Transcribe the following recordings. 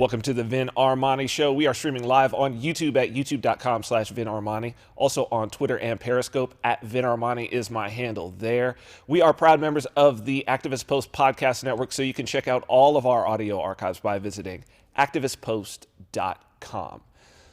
Welcome to the Vin Armani Show. We are streaming live on YouTube at youtube.com/VinArmani. Also on Twitter and Periscope at VinArmani is my handle there. We are proud members of the Activist Post Podcast Network, so you can check out all of our audio archives by visiting activistpost.com.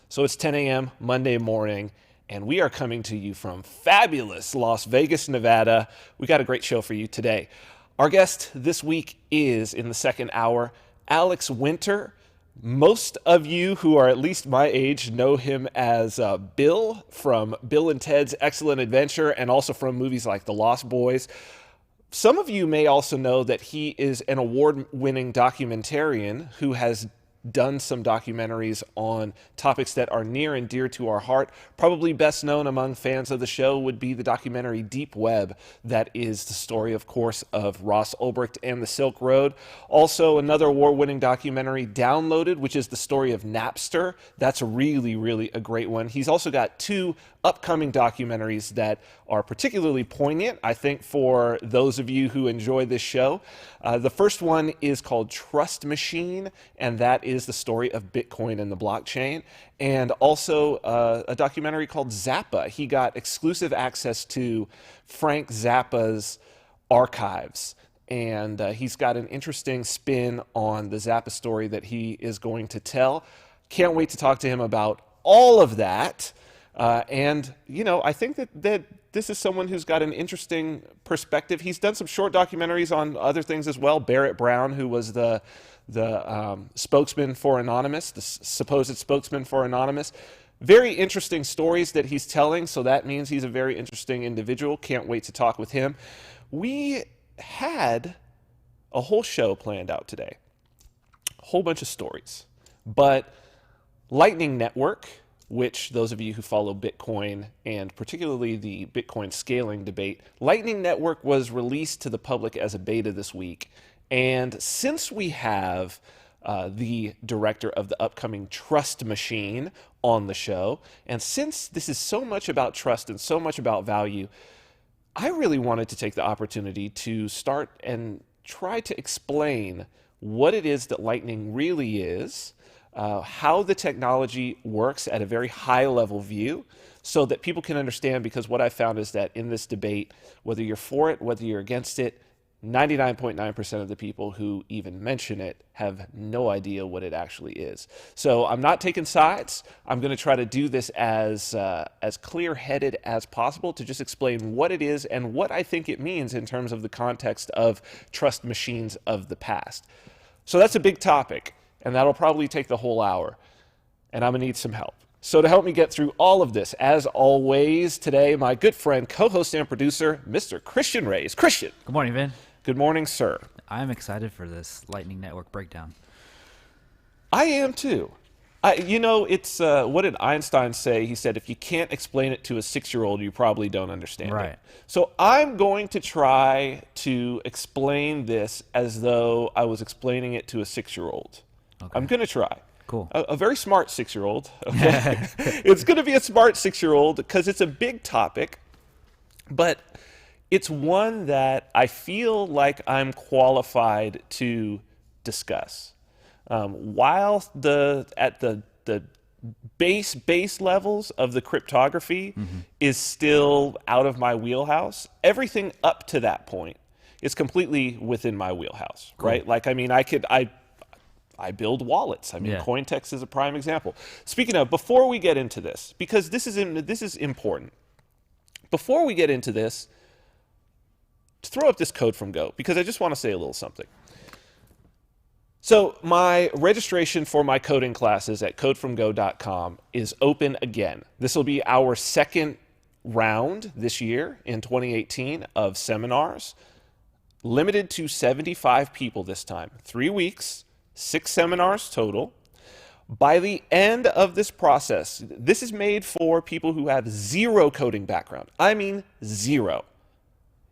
So it's 10 a.m. Monday morning, and we are coming to you from fabulous Las Vegas, Nevada. We got a great show for you today. Our guest this week is, in the second hour, Alex Winter. Most of you who are at least my age know him as Bill from Bill and Ted's Excellent Adventure and also from movies like The Lost Boys. Some of you may also know that he is an award-winning documentarian who has done some documentaries on topics that are near and dear to our heart. Probably best known among fans of the show would be the documentary Deep Web. That is the story, of course, of Ross Ulbricht and the Silk Road. Also, another award-winning documentary, Downloaded, which is the story of Napster. That's really, really a great one. He's also got two upcoming documentaries that are particularly poignant, I think, for those of you who enjoy this show. The first one is called Trust Machine, and that is the story of Bitcoin and the blockchain. And also a documentary called Zappa. He got exclusive access to Frank Zappa's archives. And he's got an interesting spin on the Zappa story that he is going to tell. Can't wait to talk to him about all of that. And, you know, I think that this is someone who's got an interesting perspective. He's done some short documentaries on other things as well. Barrett Brown, who was the spokesman for Anonymous, the supposed spokesman for Anonymous. Very interesting stories that he's telling, so that means he's a very interesting individual. Can't wait to talk with him. We had a whole show planned out today. A whole bunch of stories. But Lightning Network, which those of you who follow Bitcoin and particularly the Bitcoin scaling debate, Lightning Network was released to the public as a beta this week. And since we have the director of the upcoming Trust Machine on the show, and since this is so much about trust and so much about value, I really wanted to take the opportunity to start and try to explain what it is that Lightning really is, how the technology works at a very high-level view so that people can understand, because what I found is that in this debate, whether you're for it, whether you're against it, 99.9% of the people who even mention it have no idea what it actually is. So I'm not taking sides. I'm going to try to do this as clear-headed as possible to just explain what it is and what I think it means in terms of the context of trust machines of the past. So that's a big topic, and that'll probably take the whole hour, and I'm going to need some help. So to help me get through all of this, as always, today, my good friend, co-host and producer, Mr. Christian Reyes. Christian. Good morning, Vin. Good morning, sir. I'm excited for this Lightning Network breakdown. I am too. It's what did Einstein say? He said, if you can't explain it to a 6-year-old, you probably don't understand it. So I'm going to try to explain this as though I was explaining it to a 6-year-old. Okay. I'm going to try. Cool. A very smart 6-year-old. Okay? It's going to be a smart 6-year-old because it's a big topic, but it's one that I feel like I'm qualified to discuss. While at the base levels of the cryptography is still out of my wheelhouse, everything up to that point is completely within my wheelhouse, cool. Right? Like, I mean, I build wallets. I mean, yeah. Cointext is a prime example. Speaking of, before we get into this, because this is important, before we get into this, throw up this code from Go, because I just want to say a little something. So my registration for my coding classes at codefromgo.com is open again. This will be our second round this year in 2018 of seminars, limited to 75 people this time. 3 weeks, 6 seminars total. By the end of this process, this is made for people who have zero coding background. I mean, zero.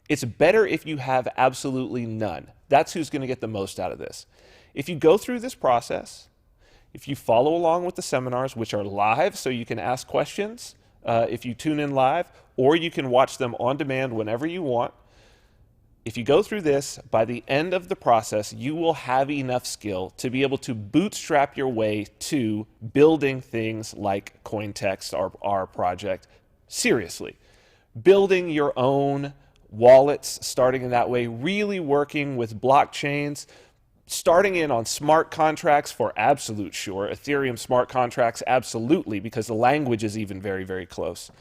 It's better if you have absolutely none. That's who's going to get the most out of this. If you go through this process, if you follow along with the seminars, which are live, so you can ask questions if you tune in live, or you can watch them on demand whenever you want, if you go through this, by the end of the process, you will have enough skill to be able to bootstrap your way to building things like Cointext, our project, seriously. Building your own wallets, starting in that way, really working with blockchains, starting in on smart contracts for absolute sure. Ethereum smart contracts, absolutely, because the language is even very, very close.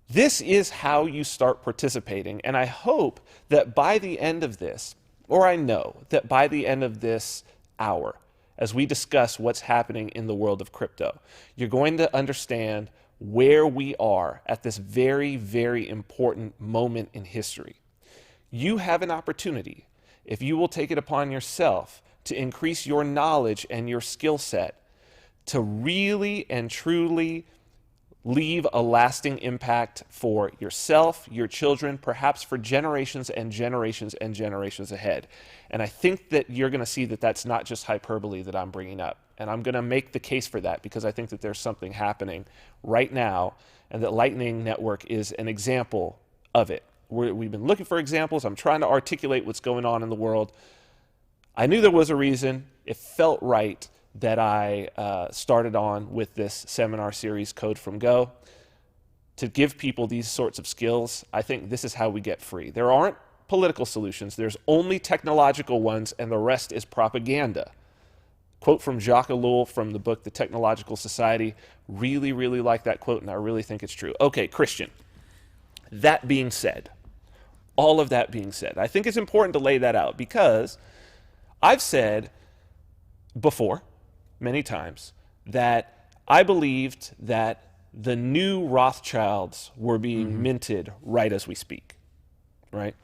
This is how you start participating, and I hope that by the end of this, or I know that by the end of this hour, as we discuss what's happening in the world of crypto, you're going to understand where we are at this very, very important moment in history. You have an opportunity, if you will take it upon yourself to increase your knowledge and your skill set, to really and truly leave a lasting impact for yourself, your children, perhaps for generations and generations and generations ahead. And I think that you're going to see that that's not just hyperbole that I'm bringing up. And I'm going to make the case for that because I think that there's something happening right now, and that Lightning Network is an example of it. We've been looking for examples. I'm trying to articulate what's going on in the world. I knew there was a reason. It felt right that I started on with this seminar series, Code from Go, to give people these sorts of skills. I think this is how we get free. There aren't political solutions. There's only technological ones, and the rest is propaganda. Quote from Jacques Ellul from the book, The Technological Society. Really, really like that quote, and I really think it's true. Okay, Christian, that being said, all of that being said, I think it's important to lay that out because I've said before, many times, that I believed that the new Rothschilds were being minted right as we speak, right?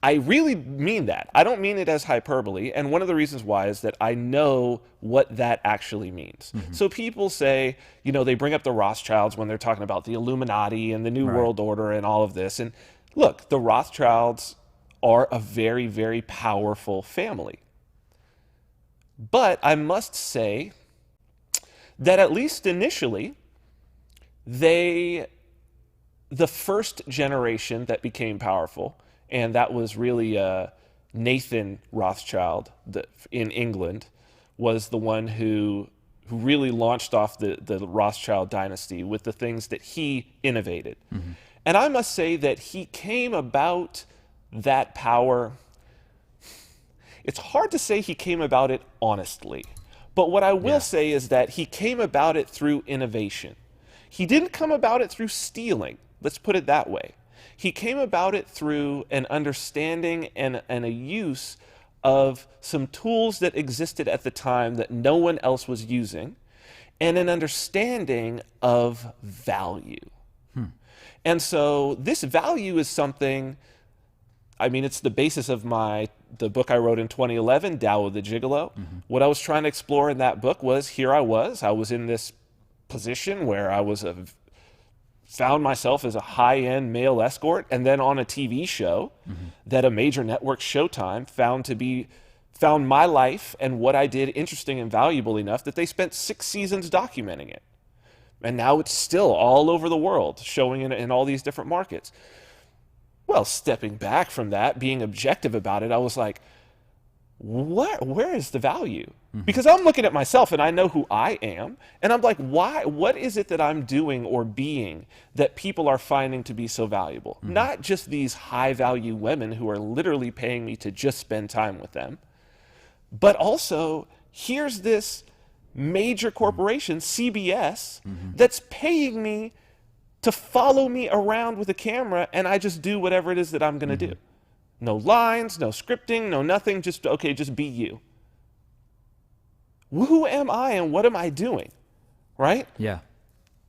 I really mean that. I don't mean it as hyperbole, and one of the reasons why is that I know what that actually means. So people say, you know, they bring up the Rothschilds when they're talking about the Illuminati and the New World Order and all of this. And look, the Rothschilds are a very, very powerful family. But I must say that at least initially, the first generation that became powerful, and that was really Nathan Rothschild in England, was the one who really launched off the Rothschild dynasty with the things that he innovated. And I must say that he came about that power. It's hard to say he came about it honestly, but what I will say is that he came about it through innovation. He didn't come about it through stealing. Let's put it that way. He came about it through an understanding and a use of some tools that existed at the time that no one else was using, and an understanding of value. And so this value is something, I mean, it's the basis of the book I wrote in 2011, Tao of the Gigolo. What I was trying to explore in that book was, here I was in this position where I was found myself as a high-end male escort, and then on a TV show that a major network, Showtime, found my life and what I did interesting and valuable enough that they spent 6 seasons documenting it. And now it's still all over the world, showing in all these different markets. Well, stepping back from that, being objective about it, I was like, where is the value? Because I'm looking at myself and I know who I am. And I'm like, why? What is it that I'm doing or being that people are finding to be so valuable? Not just these high value women who are literally paying me to just spend time with them, but also here's this major corporation, CBS, that's paying me to follow me around with a camera, and I just do whatever it is that I'm going to do. No lines, no scripting, no nothing, just be you. Who am I and what am I doing, right? Yeah.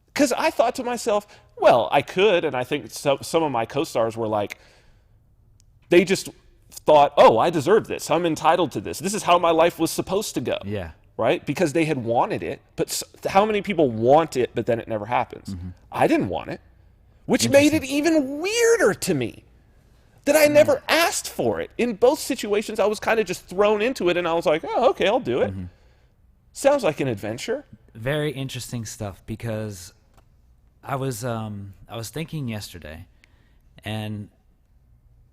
Because I thought to myself, well, I could, and I think some of my co-stars were like, they just thought, oh, I deserve this. I'm entitled to this. This is how my life was supposed to go. Yeah. Right? Because they had wanted it. But how many people want it, but then it never happens? I didn't want it, which made it even weirder to me that I never asked for it. In both situations, I was kind of just thrown into it, and I was like, oh, okay, I'll do it. Sounds like an adventure. Very interesting stuff, because I was thinking yesterday, and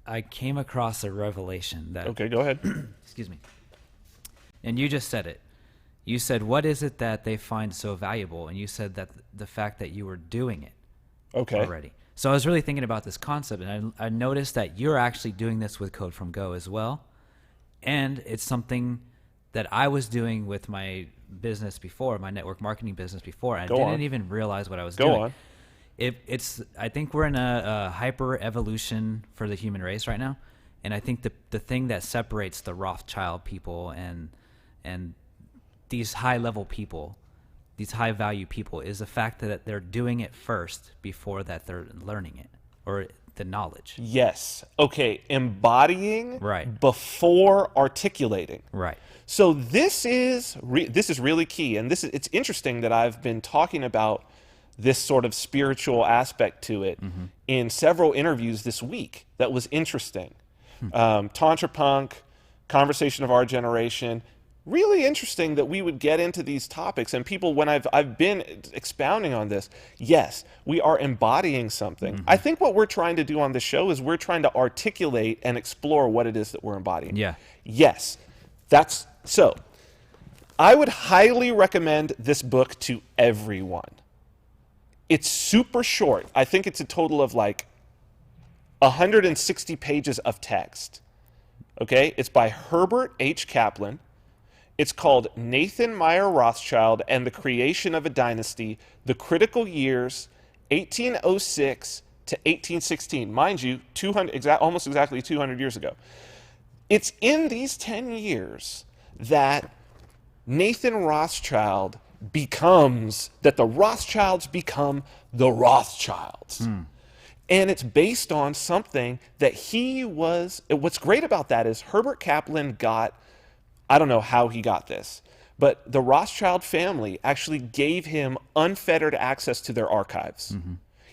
I came across a revelation that, Okay, go ahead. excuse me, and you just said it. You said, what is it that they find so valuable? And you said that the fact that you were doing it Okay. already. So I was really thinking about this concept, and I noticed that you're actually doing this with Code from Go as well. And it's something that I was doing with my business before, my network marketing business before. And I didn't even realize what I was doing. Go on. I think we're in a hyper evolution for the human race right now. And I think the thing that separates the Rothschild people and these high level people, these high value people, is the fact that they're doing it first before that they're learning it, or the knowledge. Yes. Okay. Embodying Right. before articulating. Right. So this is really key, and it's interesting that I've been talking about this sort of spiritual aspect to it in several interviews this week. That was interesting. Tantra Punk, Conversation of Our Generation. Really interesting that we would get into these topics, and people, when I've been expounding on this, yes, we are embodying something. I think what we're trying to do on this show is we're trying to articulate and explore what it is that we're embodying. Yeah. Yes, that's so. I would highly recommend this book to everyone. It's super short. I think it's a total of like 160 pages of text. Okay, it's by Herbert H. Kaplan. It's called Nathan Meyer Rothschild and the Creation of a Dynasty, The Critical Years, 1806 to 1816. Mind you, almost exactly 200 years ago. It's in these 10 years that Nathan Rothschild that the Rothschilds become the Rothschilds. And it's based on something that what's great about that is Herbert Kaplan I don't know how he got this, but the Rothschild family actually gave him unfettered access to their archives.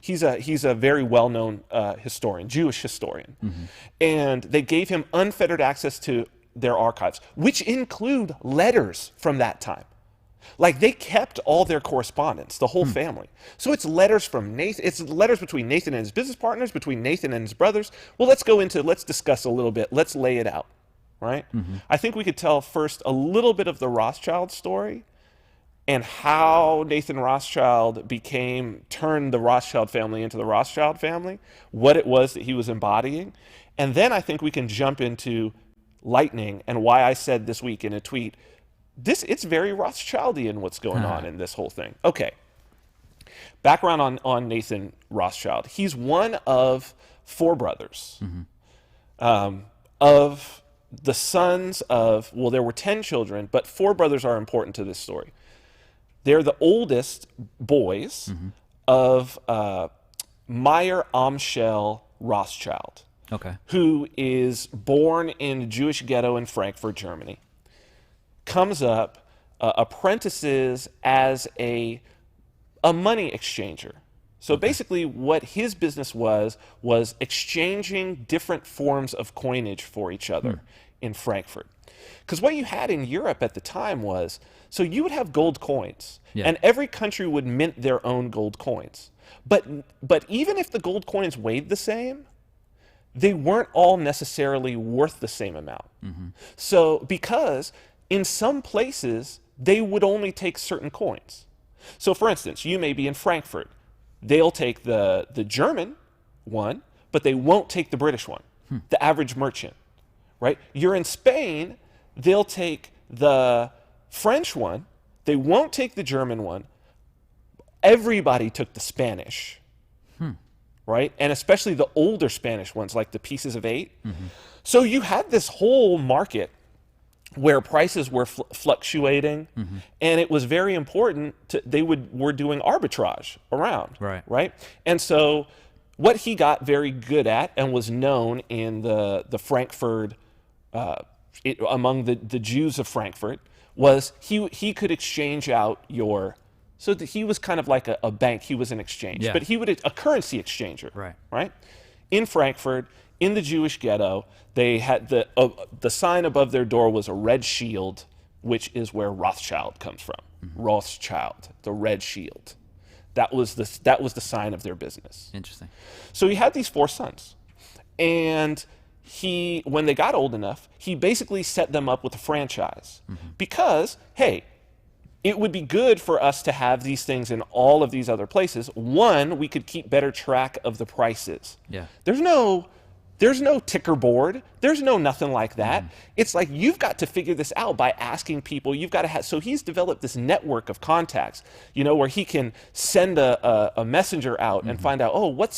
He's a very well-known historian, Jewish historian. And they gave him unfettered access to their archives, which include letters from that time. Like, they kept all their correspondence, the whole family. So it's letters from Nathan. It's letters between Nathan and his business partners, between Nathan and his brothers. Well, let's discuss a little bit. Let's lay it out. Right? I think we could tell first a little bit of the Rothschild story and how Nathan Rothschild turned the Rothschild family into the Rothschild family, what it was that he was embodying. And then I think we can jump into lightning and why I said this week in a tweet, it's very Rothschildian what's going on in this whole thing. Okay. Background on Nathan Rothschild. He's one of four brothers. Of the sons of, there were 10 children, but four brothers are important to this story. They're the oldest boys of Meyer Amschel Rothschild, who is born in a Jewish ghetto in Frankfurt, Germany, comes up, apprentices as a money exchanger. So basically what his business was exchanging different forms of coinage for each other in Frankfurt. Because what you had in Europe at the time was, so you would have gold coins, and every country would mint their own gold coins. But even if the gold coins weighed the same, they weren't all necessarily worth the same amount. So because in some places, they would only take certain coins. So for instance, you may be in Frankfurt. They'll take the German one, but they won't take the British one, the average merchant, right? You're in Spain, they'll take the French one, they won't take the German one. Everybody took the Spanish, right? And especially the older Spanish ones, like the pieces of 8. So you had this whole market where prices were fluctuating, and it was very important were doing arbitrage around, right? And so what he got very good at and was known in the Frankfurt, among the Jews of Frankfurt, was he could exchange out so that he was kind of like a bank. He was an exchange, but he a currency exchanger, right? In Frankfurt, in the Jewish ghetto, they had the sign above their door was a red shield, which is where Rothschild comes from. Rothschild, the red shield. That was the sign of their business. Interesting. So he had these four sons, and when they got old enough, he basically set them up with a franchise because, hey, it would be good for us to have these things in all of these other places. One, we could keep better track of the prices. Yeah. There's no ticker board. There's no nothing like that. It's like you've got to figure this out by asking people. You've got to have. So he's developed this network of contacts, where he can send a messenger out and find out, oh,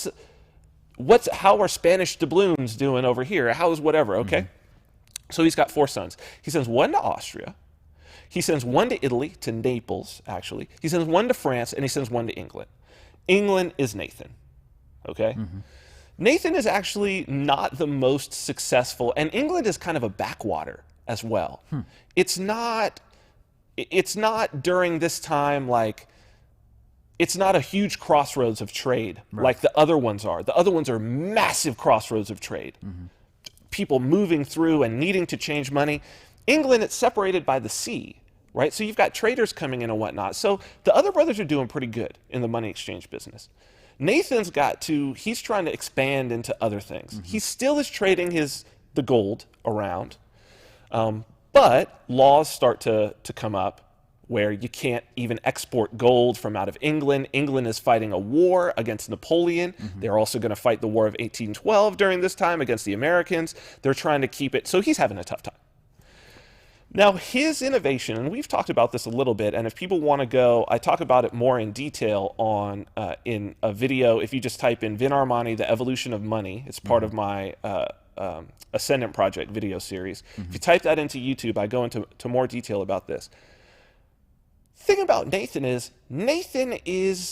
how are Spanish doubloons doing over here? How's whatever? Okay. So he's got 4 sons. He sends one to Austria. He sends one to Italy, to Naples, actually. He sends one to France, and he sends one to England. England is Nathan, okay? Nathan is actually not the most successful, and England is kind of a backwater as well. It's not during this time like, it's not a huge crossroads of trade like the other ones are. The other ones are massive crossroads of trade. People moving through and needing to change money. England, it's separated by the sea, right? So you've got traders coming in and whatnot. So the other brothers are doing pretty good in the money exchange business. Nathan's he's trying to expand into other things. He still is trading the gold around, but laws start to come up where you can't even export gold from out of England. England is fighting a war against Napoleon. They're also going to fight the War of 1812 during this time against the Americans. They're trying to keep it, so he's having a tough time. Now, his innovation, and we've talked about this a little bit, and if people want to go, I talk about it more in detail in a video. If you just type in Vin Armani, The Evolution of Money, it's part of my Ascendant Project video series. If you type that into YouTube, I go into more detail about this. Thing about Nathan is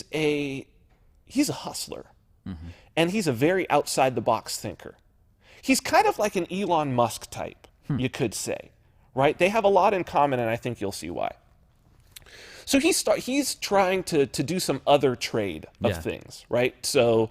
he's a hustler, and he's a very outside the box thinker. He's kind of like an Elon Musk type, you could say, right? They have a lot in common, and I think you'll see why. So he's trying to do some other trade of things, right? So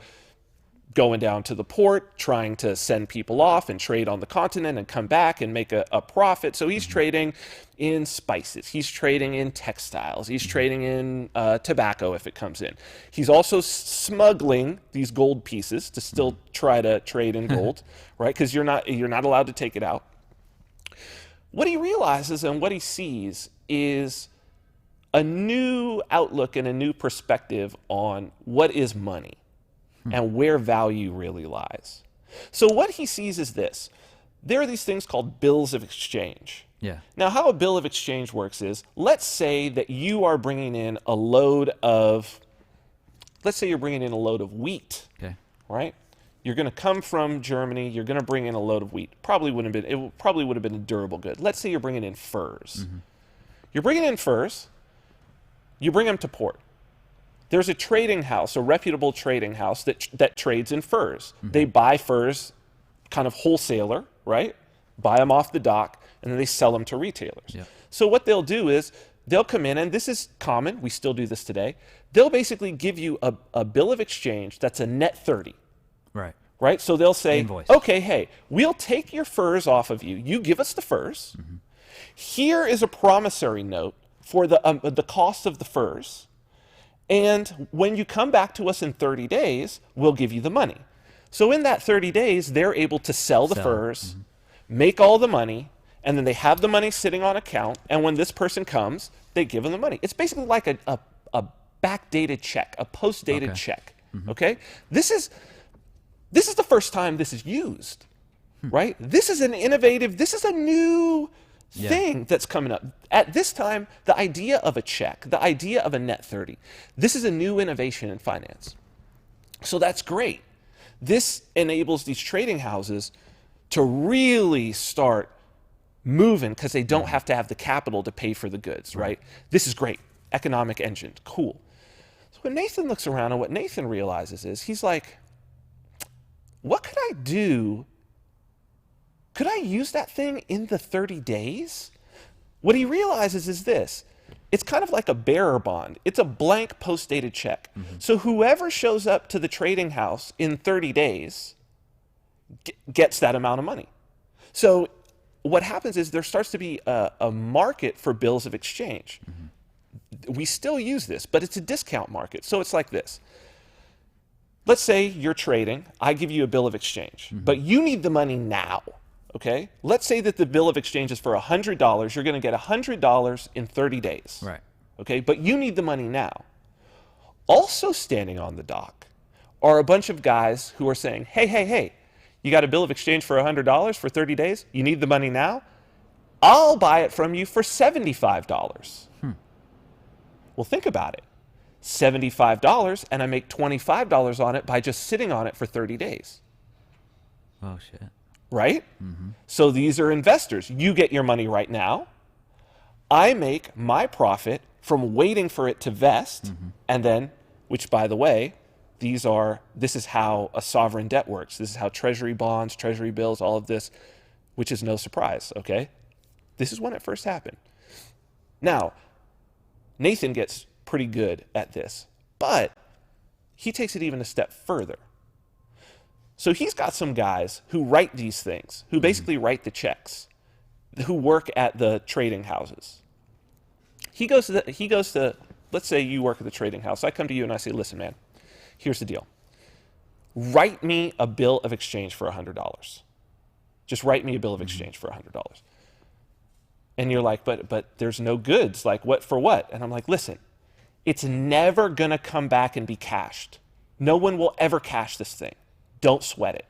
going down to the port, trying to send people off and trade on the continent and come back and make a profit. So he's trading in spices. He's trading in textiles. He's trading in tobacco if it comes in. He's also smuggling these gold pieces to still try to trade in gold, right? Because you're not allowed to take it out. What he realizes and what he sees is a new outlook and a new perspective on what is money and where value really lies. So what he sees is this. There are these things called bills of exchange. Yeah. Now, how a bill of exchange works is, let's say that you are bringing in a load of, wheat, right? You're going to come from Germany. You're going to bring in a load of wheat. It probably would have been a durable good. Let's say you're bringing in furs. You're bringing in furs. You bring them to port. There's a trading house, a reputable trading house that trades in furs. They buy furs, kind of wholesaler, right? Buy them off the dock, and then they sell them to retailers. So what they'll do is they'll come in, and this is common. We still do this today. They'll basically give you a bill of exchange that's a net 30. Right? So they'll say, Invoice. Okay, hey, we'll take your furs off of you. You give us the furs. Here is a promissory note for the cost of the furs. And when you come back to us in 30 days, we'll give you the money. So in that 30 days, they're able to sell the furs, make all the money, and then they have the money sitting on account. And when this person comes, they give them the money. It's basically like a backdated check, a post-dated check. Okay? This is the first time this is used, right? This is a new thing that's coming up. At this time, the idea of a check, the idea of a net 30, this is a new innovation in finance. So that's great. This enables these trading houses to really start moving because they don't have to have the capital to pay for the goods, right? This is great. Economic engine. Cool. So when Nathan looks around, and what Nathan realizes is, he's like, what could I do? Could I use that thing in the 30 days? What he realizes is this. It's kind of like a bearer bond. It's a blank post-dated check. So whoever shows up to the trading house in 30 days gets that amount of money. So what happens is there starts to be a market for bills of exchange. We still use this, but it's a discount market. So it's like this. let's say you're trading. I give you a bill of exchange, but you need the money now. Okay? Let's say that the bill of exchange is for $100. You're going to get $100 in 30 days. Right. Okay? But you need the money now. Also standing on the dock are a bunch of guys who are saying, hey, you got a bill of exchange for $100 for 30 days? You need the money now? I'll buy it from you for $75. Well, think about it. $75, and I make $25 on it by just sitting on it for 30 days. Oh, shit. Right? So these are investors. You get your money right now. I make my profit from waiting for it to vest, and then, which by the way, this is how a sovereign debt works. This is how treasury bonds, treasury bills, all of this, which is no surprise, okay? This is when it first happened. Now, Nathan gets pretty good at this, but he takes it even a step further. So he's got some guys who write these things, who basically write the checks, who work at the trading houses. He goes to, let's say you work at the trading house. I come to you and I say, listen, man, here's the deal. Write me a bill of exchange for $100. Just write me a bill of exchange for $100. And you're like, but there's no goods. Like, what for what? And I'm like, listen, it's never going to come back and be cashed. No one will ever cash this thing. Don't sweat it.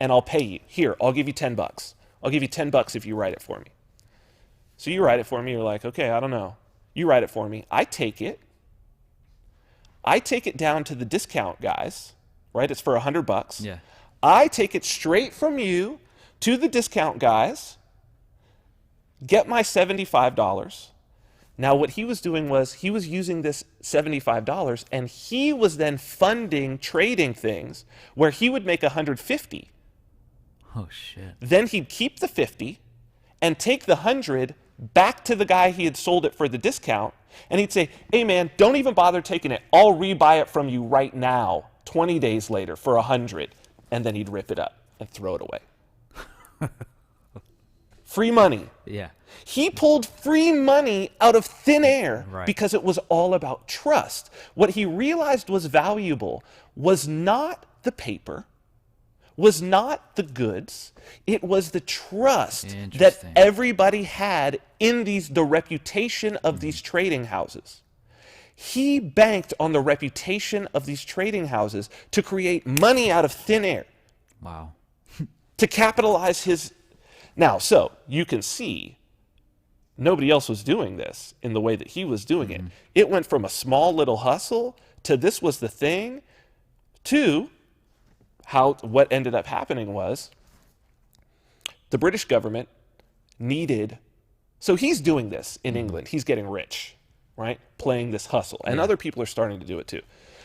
And I'll pay you. Here, I'll give you $10. I'll give you $10 if you write it for me. So you write it for me. You're like, okay, I don't know. You write it for me. I take it down to the discount guys, right? It's for $100. Yeah. I take it straight from you to the discount guys, get my $75. Now, what he was doing was he was using this $75 and he was then funding trading things where he would make $150. Oh, shit. Then he'd keep the 50 and take the 100 back to the guy he had sold it for the discount. And he'd say, hey, man, don't even bother taking it. I'll rebuy it from you right now, 20 days later for 100. And then he'd rip it up and throw it away. Free money. Yeah. He pulled free money out of thin air Right. because it was all about trust. What he realized was valuable was not the paper, was not the goods. It was the trust that Interesting. everybody had in the reputation of these trading houses. He banked on the reputation of these trading houses to create money out of thin air, Wow. to capitalize his... Now, so you can see nobody else was doing this in the way that he was doing it. It went from a small little hustle to this was the thing to what ended up happening was the British government needed... So he's doing this in England. He's getting rich, right? Playing this hustle. And other people are starting to do it too.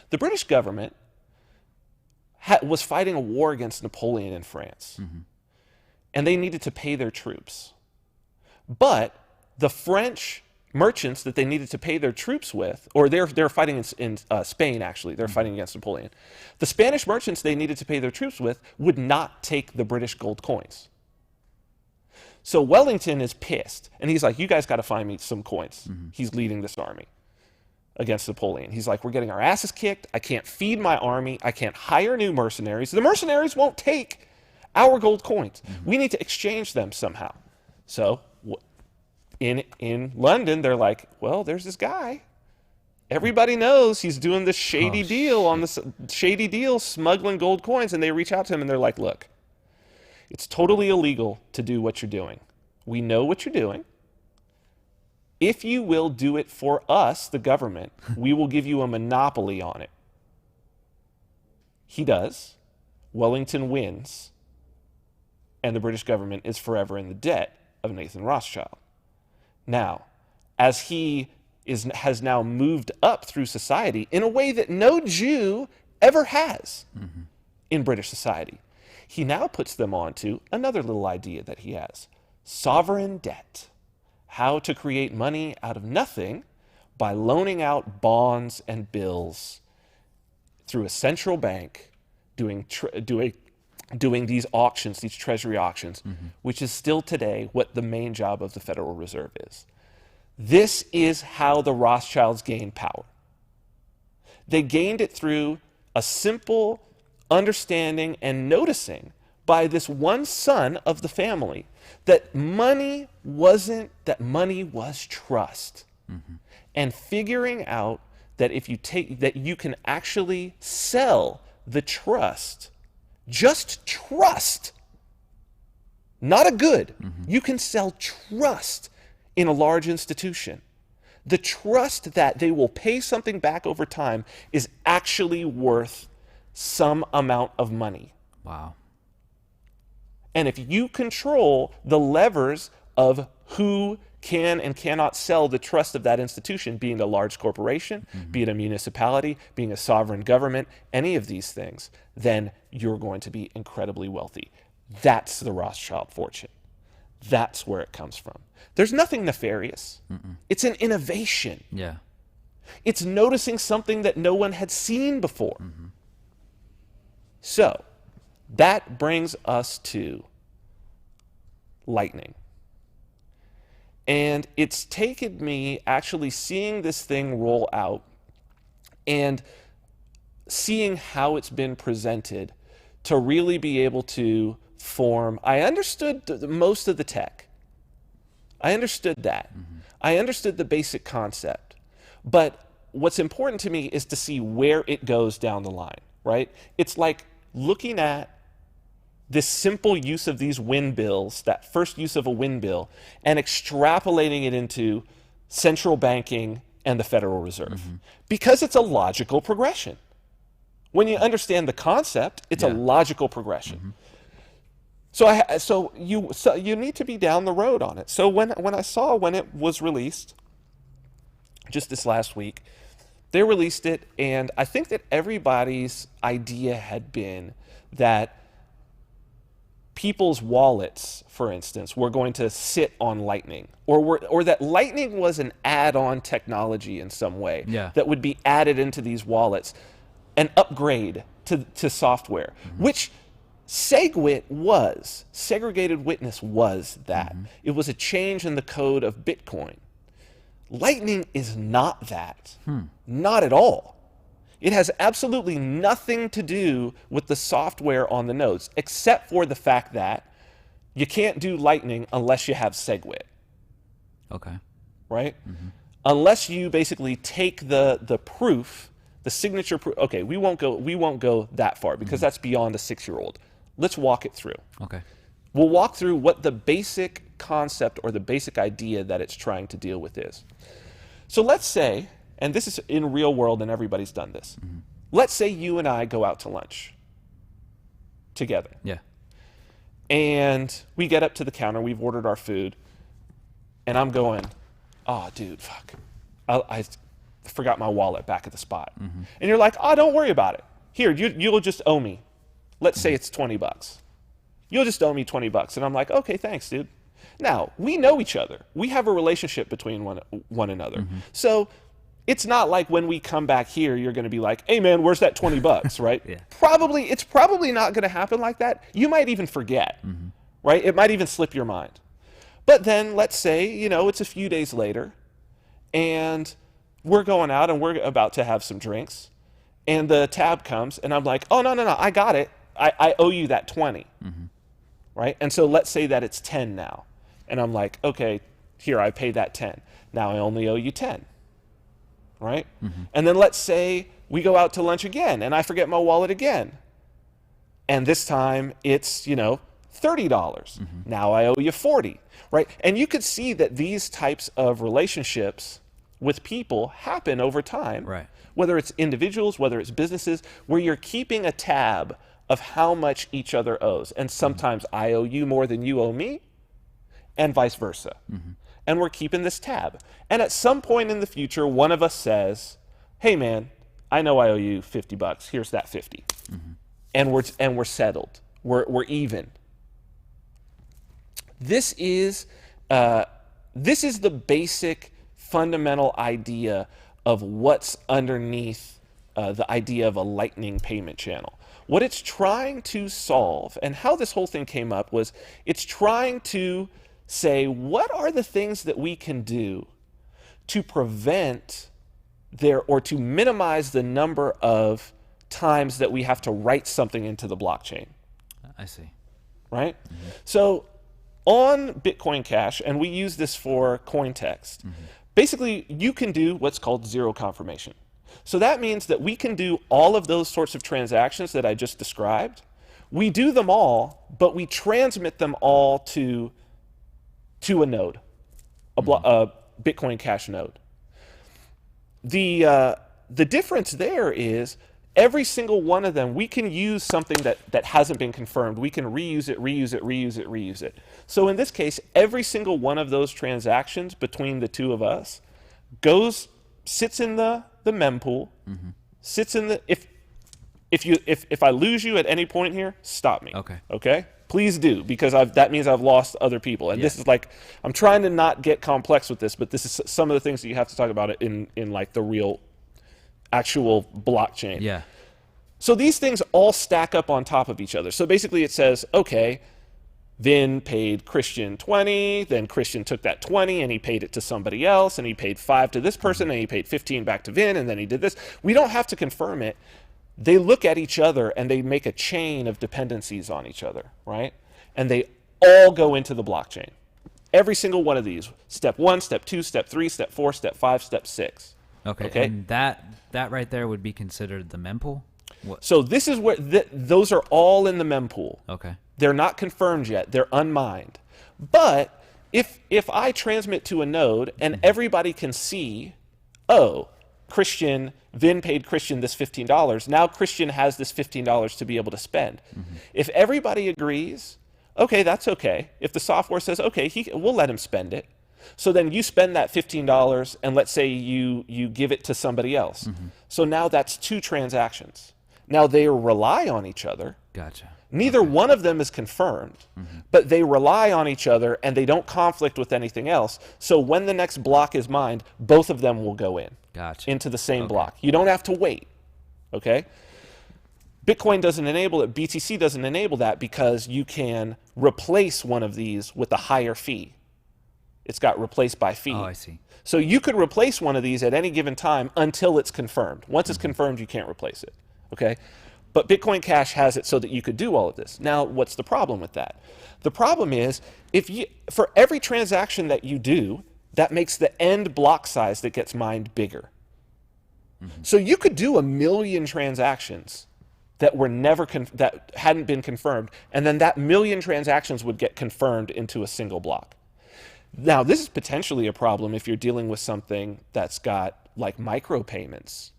The British government was fighting a war against Napoleon in France. And they needed to pay their troops. But the French merchants that they needed to pay their troops with, or they're fighting in Spain, actually. They're fighting against Napoleon. The Spanish merchants they needed to pay their troops with would not take the British gold coins. So Wellington is pissed. And he's like, you guys got to find me some coins. He's leading this army against Napoleon. He's like, we're getting our asses kicked. I can't feed my army. I can't hire new mercenaries. The mercenaries won't take our gold coins. We need to exchange them somehow. So in London, they're like, well, there's this guy. Everybody knows he's doing this shady deal on this shady deal, smuggling gold coins. And they reach out to him and they're like, look, it's totally illegal to do what you're doing. We know what you're doing. If you will do it for us, the government, we will give you a monopoly on it. He does. Wellington wins. And the British government is forever in the debt of Nathan Rothschild. Now, as he has now moved up through society in a way that no Jew ever has in British society, he now puts them on to another little idea that he has. Sovereign debt. How to create money out of nothing by loaning out bonds and bills through a central bank, doing these auctions, these treasury auctions, which is still today what the main job of the Federal Reserve is. This is how the Rothschilds gained power. They gained it through a simple understanding and noticing by this one son of the family that money was trust. And figuring out that if you that you can actually sell the trust, just trust, not a good. You can sell trust in a large institution. The trust that they will pay something back over time is actually worth some amount of money. Wow. And if you control the levers of who can and cannot sell the trust of that institution, being a large corporation, be it a municipality, being a sovereign government, any of these things, then you're going to be incredibly wealthy. That's the Rothschild fortune. That's where it comes from. There's nothing nefarious. It's an innovation. Yeah. It's noticing something that no one had seen before. So that brings us to lightning. And it's taken me actually seeing this thing roll out and seeing how it's been presented to really be able to form. I understood most of the tech. I understood that. I understood the basic concept. But what's important to me is to see where it goes down the line, right? It's like looking at this simple use of these wind bills, that first use of a wind bill, and extrapolating it into central banking and the Federal Reserve. Because it's a logical progression. When you understand the concept, it's a logical progression. So you need to be down the road on it. So when I saw when it was released, just this last week, they released it, and I think that everybody's idea had been that people's wallets, for instance, were going to sit on Lightning, or that Lightning was an add-on technology in some way that would be added into these wallets, an upgrade to software, which SegWit was. Segregated witness was that. It was a change in the code of Bitcoin. Lightning is not that. Not at all. It has absolutely nothing to do with the software on the nodes, except for the fact that you can't do Lightning unless you have SegWit. Okay. Right? Unless you basically take the proof, the signature proof. Okay, we won't go that far because that's beyond a 6-year-old. Let's walk it through. Okay. We'll walk through what the basic concept or the basic idea that it's trying to deal with is. So let's say, and this is in real world and everybody's done this. Let's say you and I go out to lunch together. Yeah. And we get up to the counter, we've ordered our food, and I'm going, oh, dude, fuck. I forgot my wallet back at the spot. And you're like, oh, don't worry about it. Here, you'll just owe me. Let's say it's $20. You'll just owe me $20. And I'm like, okay, thanks, dude. Now, we know each other. We have a relationship between one another. So it's not like when we come back here, you're going to be like, hey, man, where's that $20, right? It's probably not going to happen like that. You might even forget, right? It might even slip your mind. But then let's say, it's a few days later, and we're going out and we're about to have some drinks, and the tab comes, and I'm like, oh, no, I got it. I owe you that 20, right? And so let's say that it's 10 now. And I'm like, okay, here, I paid that 10. Now I only owe you 10, right? And then let's say we go out to lunch again, and I forget my wallet again. And this time it's, $30. Now I owe you 40, right? And you could see that these types of relationships with people happen over time, right? Whether it's individuals, whether it's businesses, where you're keeping a tab of how much each other owes. And sometimes I owe you more than you owe me, and vice versa. And we're keeping this tab. And at some point in the future, one of us says, hey, man, I know I owe you $50. Here's that 50. And we're settled. We're even. This is the basic fundamental idea of what's underneath the idea of a Lightning payment channel. What it's trying to solve, and how this whole thing came up, was it's trying to say, what are the things that we can do to prevent or to minimize the number of times that we have to write something into the blockchain, I see. right? So on Bitcoin Cash, and we use this for coin text, basically you can do what's called zero confirmation. So that means that we can do all of those sorts of transactions that I just described. We do them all, but we transmit them all to a node, a Bitcoin Cash node. The difference there is every single one of them, we can use something that hasn't been confirmed. We can reuse it, reuse it, reuse it, reuse it. So in this case, every single one of those transactions between the two of us sits in the mempool, sits in the, if I lose you at any point here, stop me. Okay? Please do, because that means I've lost other people. And this is like, I'm trying to not get complex with this, but this is some of the things that you have to talk about in like the real actual blockchain. Yeah. So these things all stack up on top of each other. So basically it says, okay, Vin paid Christian 20, then Christian took that 20 and he paid it to somebody else, and he paid 5 to this person, and he paid 15 back to Vin, and then he did this. We don't have to confirm it. They look at each other and they make a chain of dependencies on each other, right? And they all go into the blockchain. Every single one of these, step 1, step 2, step 3, step 4, step 5, step 6. Okay. And that right there would be considered the mempool? What? So this is where those are all in the mempool. Okay. They're not confirmed yet. They're unmined. But if I transmit to a node and everybody can see, oh, Vin paid Christian this $15. Now Christian has this $15 to be able to spend. If everybody agrees, okay, that's okay. If the software says, okay, we'll let him spend it. So then you spend that $15, and let's say you give it to somebody else. So now that's 2 transactions. Now they rely on each other. Gotcha. Neither one of them is confirmed, but they rely on each other and they don't conflict with anything else. So when the next block is mined, both of them will go in. Gotcha. Into the same block. You don't have to wait, okay? Bitcoin doesn't enable it. BTC doesn't enable that because you can replace one of these with a higher fee. It's got replaced by fee. Oh, I see. So you could replace one of these at any given time until it's confirmed. Once it's confirmed, you can't replace it, okay? But Bitcoin Cash has it so that you could do all of this. Now, what's the problem with that? The problem is, for every transaction that you do, that makes the end block size that gets mined bigger. So you could do 1 million transactions that were that hadn't been confirmed, and then that 1 million transactions would get confirmed into a single block. Now, this is potentially a problem if you're dealing with something that's got like micropayments.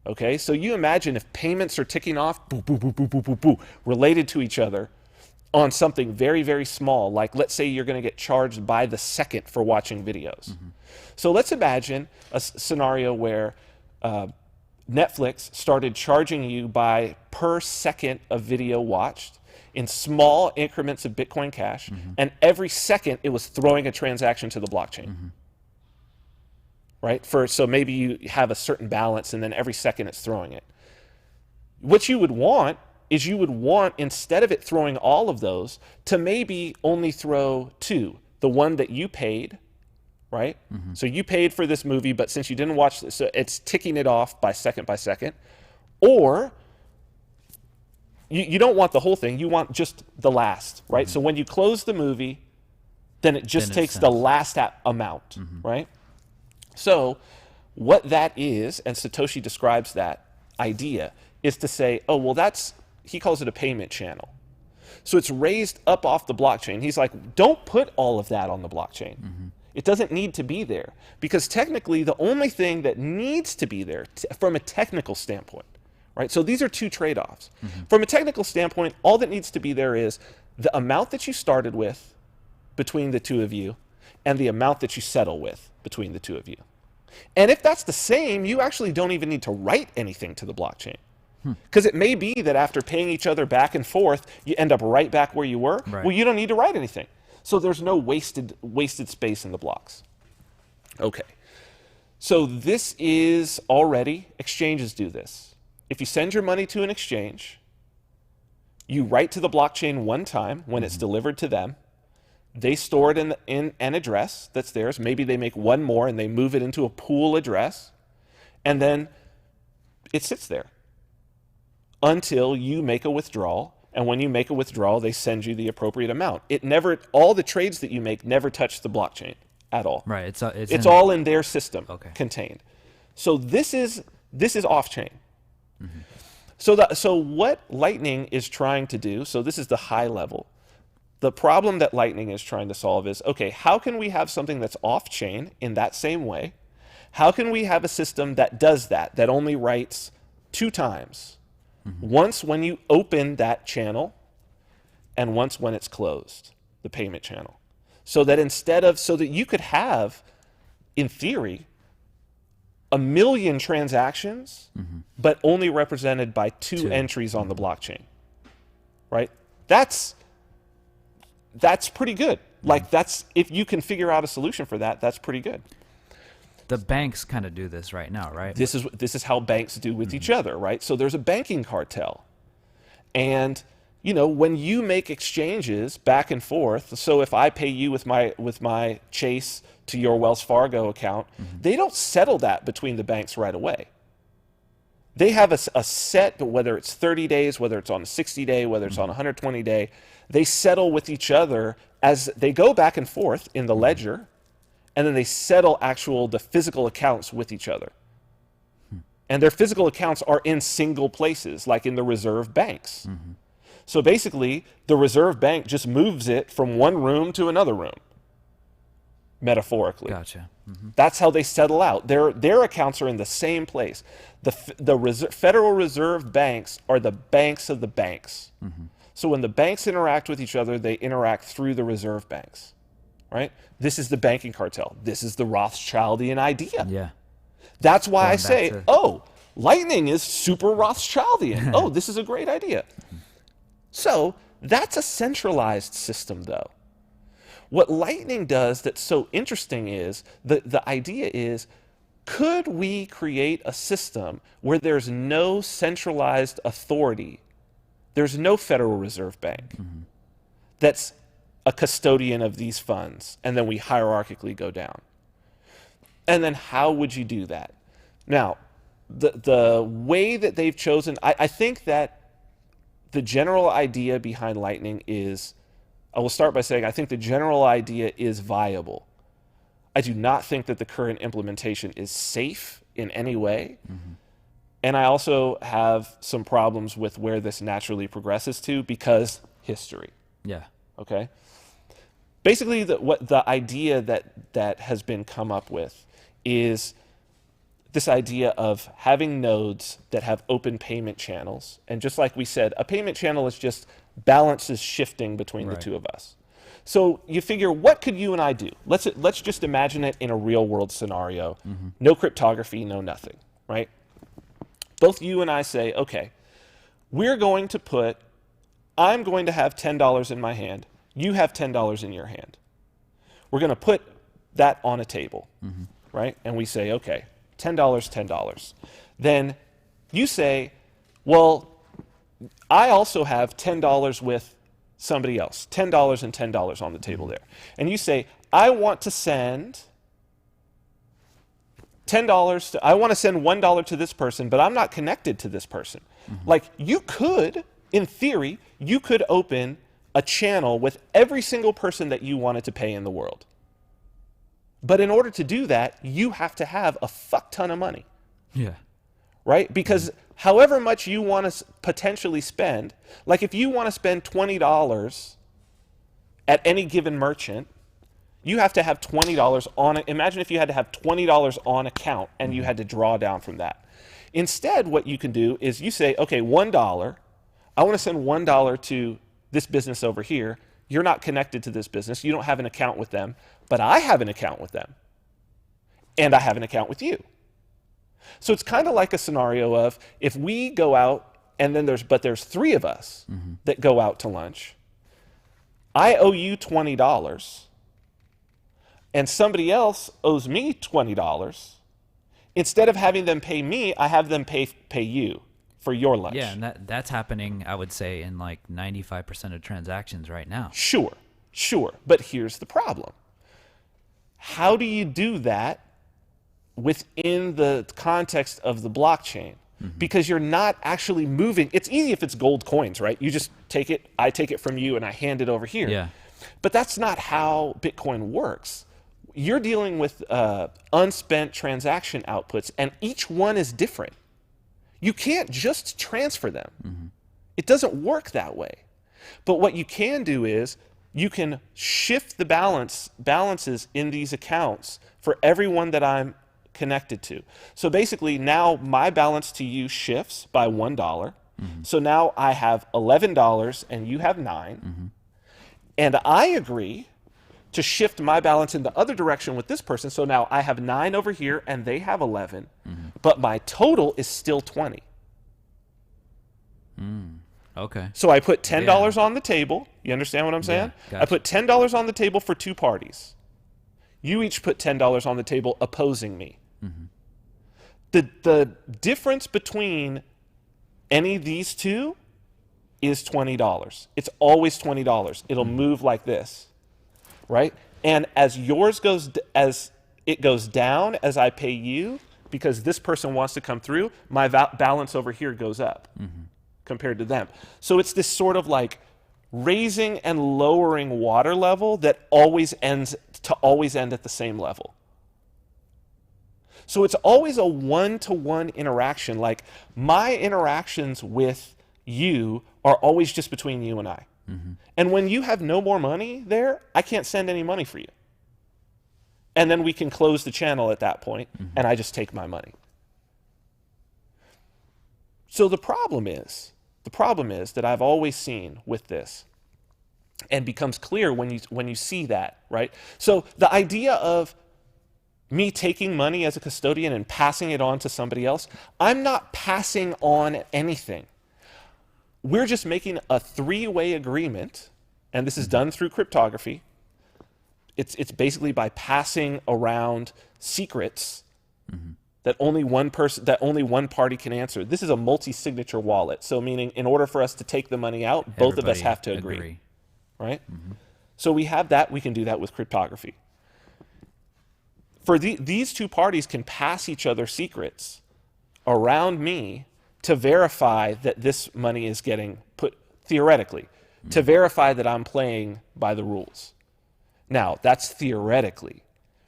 Okay, so you imagine if payments are ticking off, boo, boo, boo, boo, boo, boo, boo, related to each other on something very, very small, like let's say you're going to get charged by the second for watching videos. So let's imagine a scenario where Netflix started charging you per second of video watched in small increments of Bitcoin Cash, and every second it was throwing a transaction to the blockchain. Right? So maybe you have a certain balance, and then every second it's throwing it. What you would want is instead of it throwing all of those, to maybe only throw 2. The one that you paid, right? So you paid for this movie, but since you didn't watch this, so it's ticking it off by second. Or you don't want the whole thing. You want just the last, right? So when you close the movie, then it just takes the last amount, right? So what that is, and Satoshi describes that idea, is to say, oh, well, he calls it a payment channel. So it's raised up off the blockchain. He's like, don't put all of that on the blockchain. It doesn't need to be there, because technically the only thing that needs to be there from a technical standpoint, right? So these are 2 trade-offs. From a technical standpoint, all that needs to be there is the amount that you started with between the 2 of you and the amount that you settle with between the 2 of you. And if that's the same, you actually don't even need to write anything to the blockchain. Because it may be that after paying each other back and forth, you end up right back where you were. Right. Well, you don't need to write anything. So there's no wasted space in the blocks. Okay. So this is already, exchanges do this. If you send your money to an exchange, you write to the blockchain one time when it's delivered to them. They store it in an address that's theirs. Maybe they make one more and they move it into a pool address. And then it sits there. until you make a withdrawal. And when you make a withdrawal, they send you the appropriate amount. All the trades that you make never touch the blockchain at all. Right. It's all in their system, contained. So this is off-chain. Mm-hmm. So what Lightning is trying to do, so this is the high level. The problem that Lightning is trying to solve is, okay, how can we have something that's off-chain in that same way? How can we have a system that does that only writes 2 times? Mm-hmm. Once when you open that channel and once when it's closed, the payment channel. So that you could have, in theory, 1 million transactions, mm-hmm. but only represented by 2 entries on the blockchain, right? That's pretty good. Mm-hmm. Like if you can figure out a solution for that, that's pretty good. The banks kind of do this right now, right? This is how banks do with each other, right? So there's a banking cartel. And when you make exchanges back and forth, so if I pay you with my Chase to your Wells Fargo account, mm-hmm. they don't settle that between the banks right away. They have a set, whether it's 30 days, whether it's on a 60-day, whether it's on a 120-day, they settle with each other as they go back and forth in the ledger, and then they settle the physical accounts with each other. And their physical accounts are in single places, like in the reserve banks. Mm-hmm. So basically, the reserve bank just moves it from one room to another room, metaphorically. Gotcha. Mm-hmm. That's how they settle out. Their accounts are in the same place. The Federal Reserve banks are the banks of the banks. Mm-hmm. So when the banks interact with each other, they interact through the reserve banks, right? This is the banking cartel. This is the Rothschildian idea. Yeah. That's why I say, Lightning is super Rothschildian. Oh, this is a great idea. So that's a centralized system, though. What Lightning does that's so interesting is the idea is, could we create a system where there's no centralized authority? There's no Federal Reserve Bank mm-hmm. that's a custodian of these funds, and then we hierarchically go down. And then how would you do that? Now, the way that they've chosen, I think that the general idea behind Lightning is, I will start by saying I think the general idea is viable. I do not think that the current implementation is safe in any way. Mm-hmm. And I also have some problems with where this naturally progresses to because history. Yeah. Okay? Basically, the idea that has been come up with is this idea of having nodes that have open payment channels. And just like we said, a payment channel is just balances shifting between the two of us. So you figure, what could you and I do? Let's just imagine it in a real world scenario. Mm-hmm. No cryptography, no nothing, right? Both you and I say, okay, I'm going to have $10 in my hand. You have $10 in your hand. We're going to put that on a table, mm-hmm. right? And we say, okay, $10, $10. Then you say, well, I also have $10 with somebody else, $10 and $10 on the table mm-hmm. there. And you say, I want to send I want to send $1 to this person, but I'm not connected to this person. Mm-hmm. Like you could, in theory, you could open a channel with every single person that you wanted to pay in the world. But in order to do that, you have to have a fuck ton of money. Yeah. Right? Because however much you want to potentially spend, like if you want to spend $20 at any given merchant, you have to have $20 on it. Imagine if you had to have $20 on account and you had to draw down from that. Instead, what you can do is you say, okay, $1, I want to send $1 to this business over here. You're not connected to this business. You don't have an account with them, but I have an account with them. And I have an account with you. So it's kind of like a scenario of if we go out and then there's 3 of us mm-hmm. that go out to lunch. I owe you $20 and somebody else owes me $20. Instead of having them pay me, I have them pay you for your lunch. Yeah, and that's happening, I would say, in like 95% of transactions right now. Sure. But here's the problem. How do you do that within the context of the blockchain? because you're not actually moving. It's easy if it's gold coins, right? You just take it, I take it from you, and I hand it over here. Yeah. But that's not how Bitcoin works. You're dealing with unspent transaction outputs, and each one is different. You can't just transfer them. It doesn't work that way. But what you can do is you can shift the balances in these accounts for everyone that I'm connected to. So basically now my balance to you shifts by $1. So now I have $11 and you have 9. And I agree to shift my balance in the other direction with this person. So now I have 9 over here and they have 11, but my total is still 20. Okay. So I put $10 on the table. You understand what I'm saying? Gotcha. I put $10 on the table for 2 parties. You each put $10 on the table opposing me. The difference between any of these two is $20. It's always $20. It'll move like this, right? And as yours goes, as it goes down as I pay you, because this person wants to come through, my balance over here goes up compared to them. So it's this sort of like raising and lowering water level that always ends at the same level. So it's always a one-to-one interaction. Like my interactions with you are always just between you and I. And when you have no more money there, I can't send any money for you. And then we can close the channel at that point, and I just take my money. So the problem is that I've always seen with this, and becomes clear when you see that, right? So the idea of me taking money as a custodian and passing it on to somebody else, I'm not passing on anything. We're just making a 3-way agreement, and this is done through cryptography. It's basically by passing around secrets that only one party can answer. This is a multi-signature wallet, so meaning in order for us to take the money out, both of us have to agree. Right? So we have that. We can do that with cryptography. For these 2 parties can pass each other secrets around me to verify that this money is getting put, theoretically, to verify that I'm playing by the rules. Now, that's theoretically,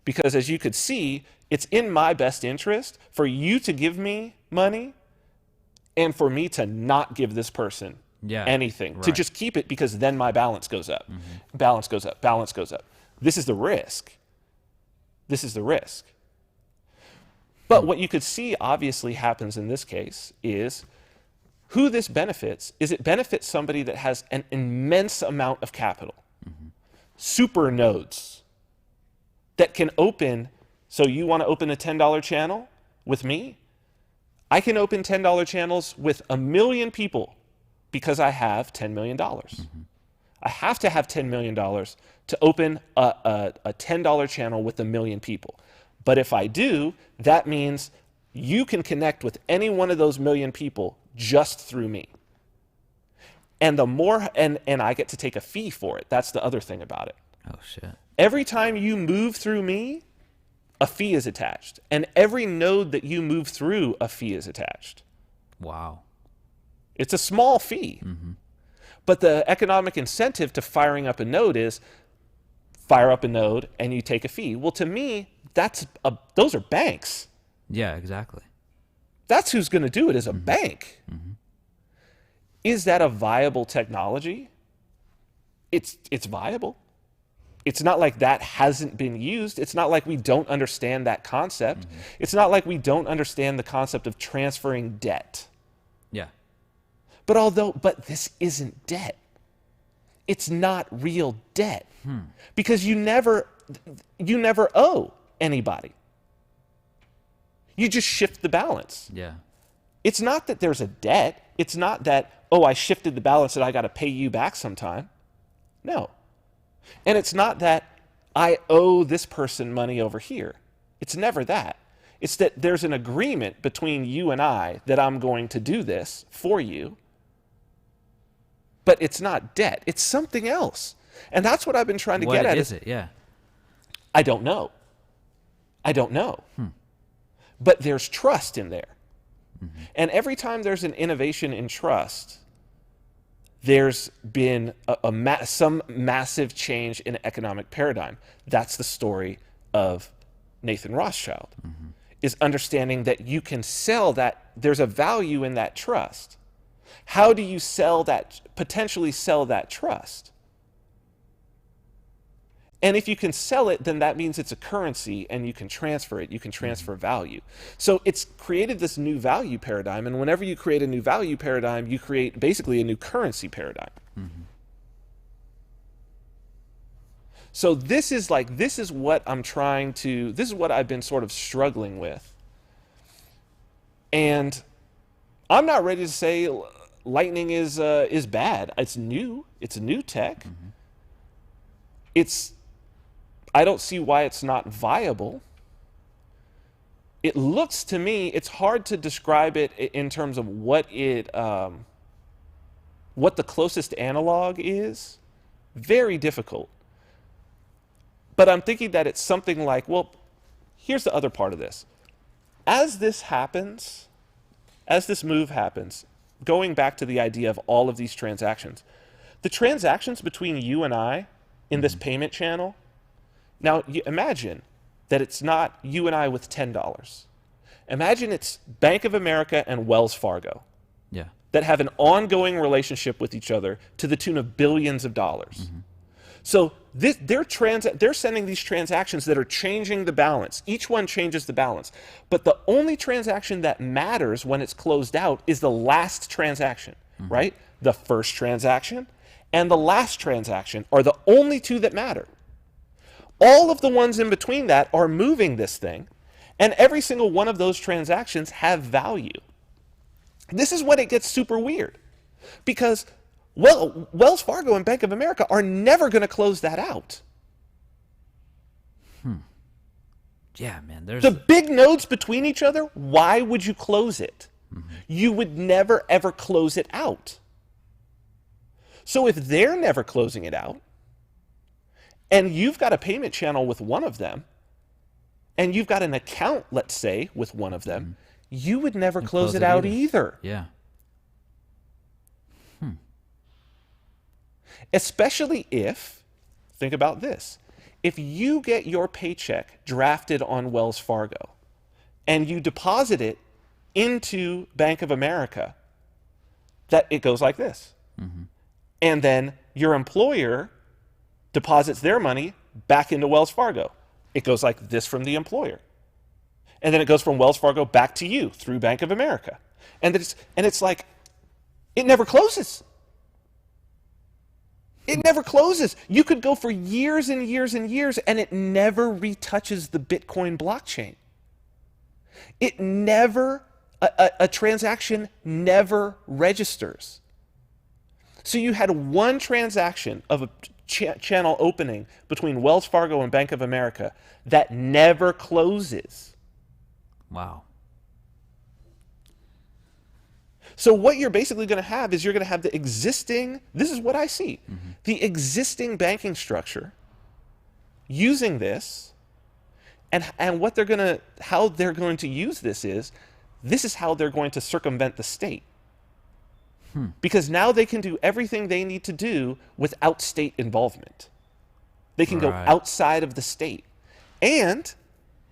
because as you could see, it's in my best interest for you to give me money and for me to not give this person anything, to just keep it, because then my balance goes up. Balance goes up, balance goes up. This is the risk. This is the risk. But what you could see obviously happens in this case is who this benefits is it benefits somebody that has an immense amount of capital. Super nodes that can open. So you want to open a $10 channel with me? I can open $10 channels with 1 million people because I have $10 million. I have to have $10 million to open a $10 channel with 1 million people. But if I do, that means you can connect with any one of those 1 million people just through me. And the more, and I get to take a fee for it. That's the other thing about it. Oh, shit. Every time you move through me, a fee is attached. And every node that you move through, a fee is attached. Wow. It's a small fee. But the economic incentive to firing up a node is fire up a node and you take a fee. Well, to me, those are banks. Yeah, exactly. That's who's going to do it, is a bank. Is that a viable technology? It's viable. It's not like that hasn't been used. It's not like we don't understand that concept. It's not like we don't understand the concept of transferring debt. Yeah. But this isn't debt. It's not real debt. Because you never owe anybody. You just shift the balance. Yeah. It's not that there's a debt. It's not that, oh, I shifted the balance and I got to pay you back sometime. No. And it's not that I owe this person money over here. It's never that. It's that there's an agreement between you and I that I'm going to do this for you. But it's not debt. It's something else. And that's what I've been trying to get at. What is it? Yeah. I don't know. But there's trust in there. And every time there's an innovation in trust, there's been some massive change in economic paradigm. That's the story of Nathan Rothschild, is understanding that you can sell that, there's a value in that trust. How do you potentially sell that trust? And if you can sell it, then that means it's a currency and you can transfer it. You can transfer value. So it's created this new value paradigm. And whenever you create a new value paradigm, you create basically a new currency paradigm. So this is what this is what I've been sort of struggling with. And I'm not ready to say Lightning is bad. It's new. It's a new tech. I don't see why it's not viable. It looks to me, it's hard to describe it in terms of what the closest analog is. Very difficult. But I'm thinking that it's something like, well, here's the other part of this. As this move happens, going back to the idea of all of these transactions, the transactions between you and I in this payment channel, now you imagine that it's not you and I with $10. Imagine it's Bank of America and Wells Fargo that have an ongoing relationship with each other to the tune of billions of dollars. So they're sending these transactions that are changing the balance. Each one changes the balance. But the only transaction that matters when it's closed out is the last transaction, right? The first transaction and the last transaction are the only two that matter. All of the ones in between that are moving this thing, and every single one of those transactions have value. This is when it gets super weird, because Wells Fargo and Bank of America are never going to close that out. Yeah, man. The big nodes between each other, why would you close it? You would never, ever close it out. So if they're never closing it out, and you've got a payment channel with one of them, and you've got an account, let's say, with one of them, you would never close it out either. Yeah. Especially if, think about this, if you get your paycheck drafted on Wells Fargo and you deposit it into Bank of America, that it goes like this. And then your employer deposits their money back into Wells Fargo. It goes like this from the employer. And then it goes from Wells Fargo back to you through Bank of America. And it's like, it never closes. It never closes. You could go for years and years and years, and it never retouches the Bitcoin blockchain. A transaction never registers. So you had one transaction of a channel opening between Wells Fargo and Bank of America that never closes. Wow. So what you're basically going to have is you're going to have the existing, this is what I see, the existing banking structure using this, and how they're going to use this is how they're going to circumvent the state. Because now they can do everything they need to do without state involvement. They can go outside of the state. And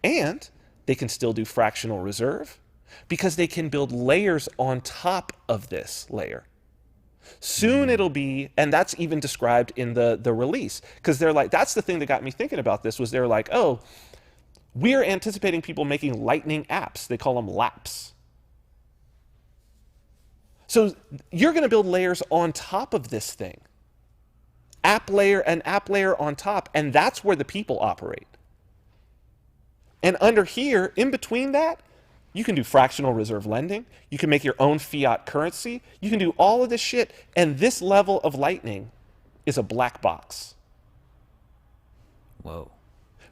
they can still do fractional reserve because they can build layers on top of this layer. Soon it'll be, and that's even described in the release, because they're like, that's the thing that got me thinking about this, was they're like, oh, we're anticipating people making Lightning apps. They call them laps. So you're going to build layers on top of this thing. An app layer on top, and that's where the people operate. And under here, in between that, you can do fractional reserve lending. You can make your own fiat currency. You can do all of this shit. And this level of Lightning is a black box. Whoa.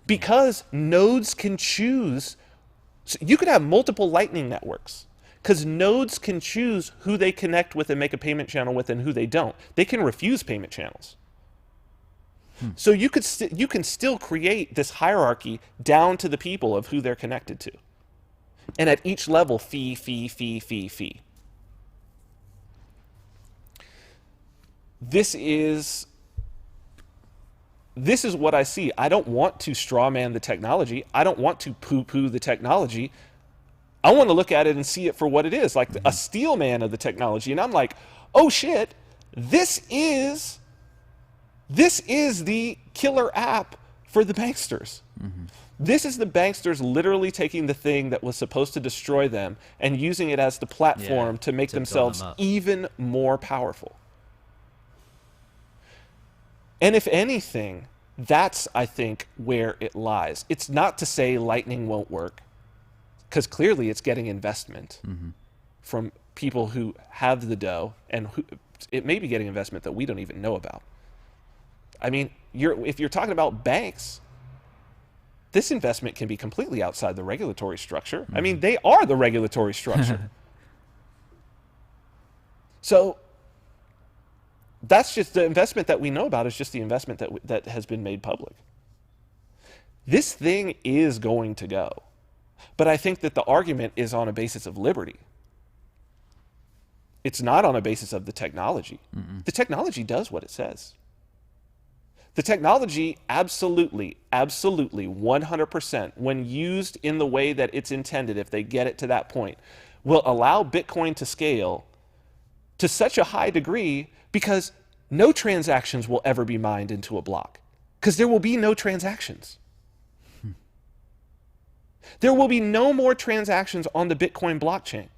Because nodes can choose. So you could have multiple Lightning networks. Because nodes can choose who they connect with and make a payment channel with and who they don't. They can refuse payment channels. So you can still create this hierarchy down to the people of who they're connected to. And at each level, fee, fee, fee, fee, fee. This is what I see. I don't want to strawman the technology. I don't want to poo-poo the technology. I want to look at it and see it for what it is, like a steel man of the technology. And I'm like, oh shit, this is the killer app for the banksters. Mm-hmm. This is the banksters literally taking the thing that was supposed to destroy them and using it as the platform to make themselves even more powerful. And if anything, that's, I think, where it lies. It's not to say Lightning won't work, because clearly it's getting investment from people who have the dough, and it may be getting investment that we don't even know about. I mean, if you're talking about banks, this investment can be completely outside the regulatory structure. I mean, they are the regulatory structure. So that's just the investment that we know about, is just the investment that has been made public. This thing is going to go. But I think that the argument is on a basis of liberty. It's not on a basis of the technology. The technology does what it says. The technology absolutely, 100%, when used in the way that it's intended, if they get it to that point, will allow Bitcoin to scale to such a high degree, because no transactions will ever be mined into a block, because there will be no transactions. There will be no more transactions on the Bitcoin blockchain.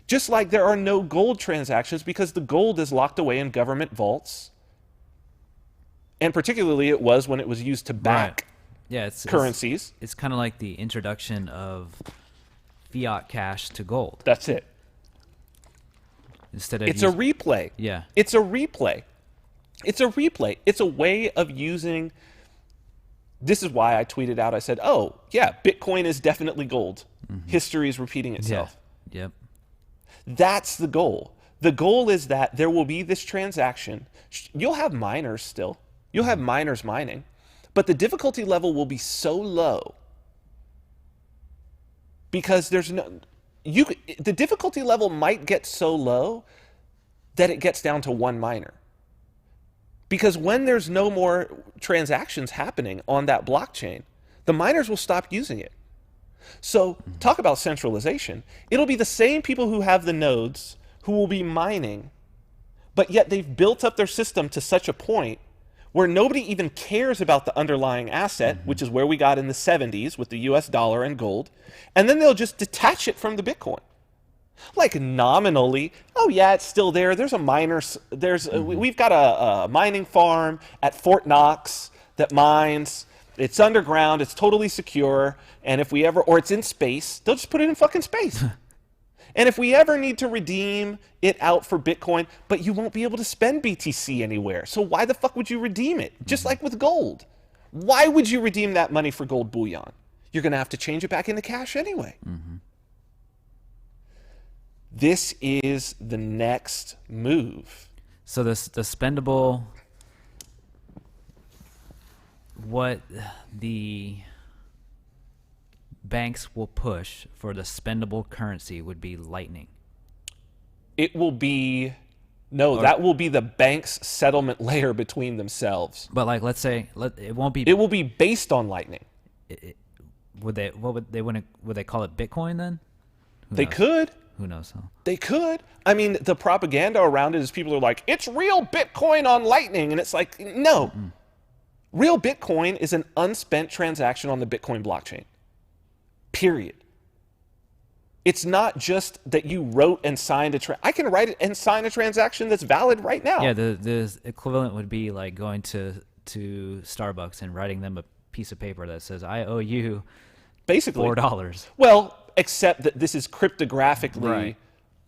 Just like there are no gold transactions, because the gold is locked away in government vaults. And particularly it was when it was used to back currencies. It's kind of like the introduction of fiat cash to gold. That's it. Instead of it's a replay. Yeah. It's a replay. It's a replay. It's a way of using. This is why I tweeted out, I said, oh, yeah, Bitcoin is definitely gold. History is repeating itself. Yeah. Yep. That's the goal. The goal is that there will be this transaction. You'll have miners still. You'll have miners mining. But the difficulty level will be so low because the difficulty level might get so low that it gets down to one miner. Because when there's no more transactions happening on that blockchain, the miners will stop using it. So talk about centralization. It'll be the same people who have the nodes who will be mining, but yet they've built up their system to such a point where nobody even cares about the underlying asset, which is where we got in the 70s with the US dollar and gold, and then they'll just detach it from the Bitcoin. Like nominally, oh yeah, it's still there. There's a miner. We've got a mining farm at Fort Knox that mines. It's underground. It's totally secure. And if we ever, or it's in space, they'll just put it in fucking space. And if we ever need to redeem it out for Bitcoin, but you won't be able to spend BTC anywhere. So why the fuck would you redeem it? Just like with gold. Why would you redeem that money for gold bullion? You're going to have to change it back into cash anyway. This is the next move. So the spendable, what the banks will push for the spendable currency would be Lightning. It will be, that will be the bank's settlement layer between themselves. But like, let's say, it won't be. It will be based on Lightning. Would they call it Bitcoin then? They could. Who knows? Huh? They could. I mean, the propaganda around it is people are like, it's real Bitcoin on Lightning. And it's like, no. Real Bitcoin is an unspent transaction on the Bitcoin blockchain. Period. It's not just that you wrote and signed I can write it and sign a transaction that's valid right now. Yeah, the equivalent would be like going to Starbucks and writing them a piece of paper that says, I owe you basically $4. Well, except that this is cryptographically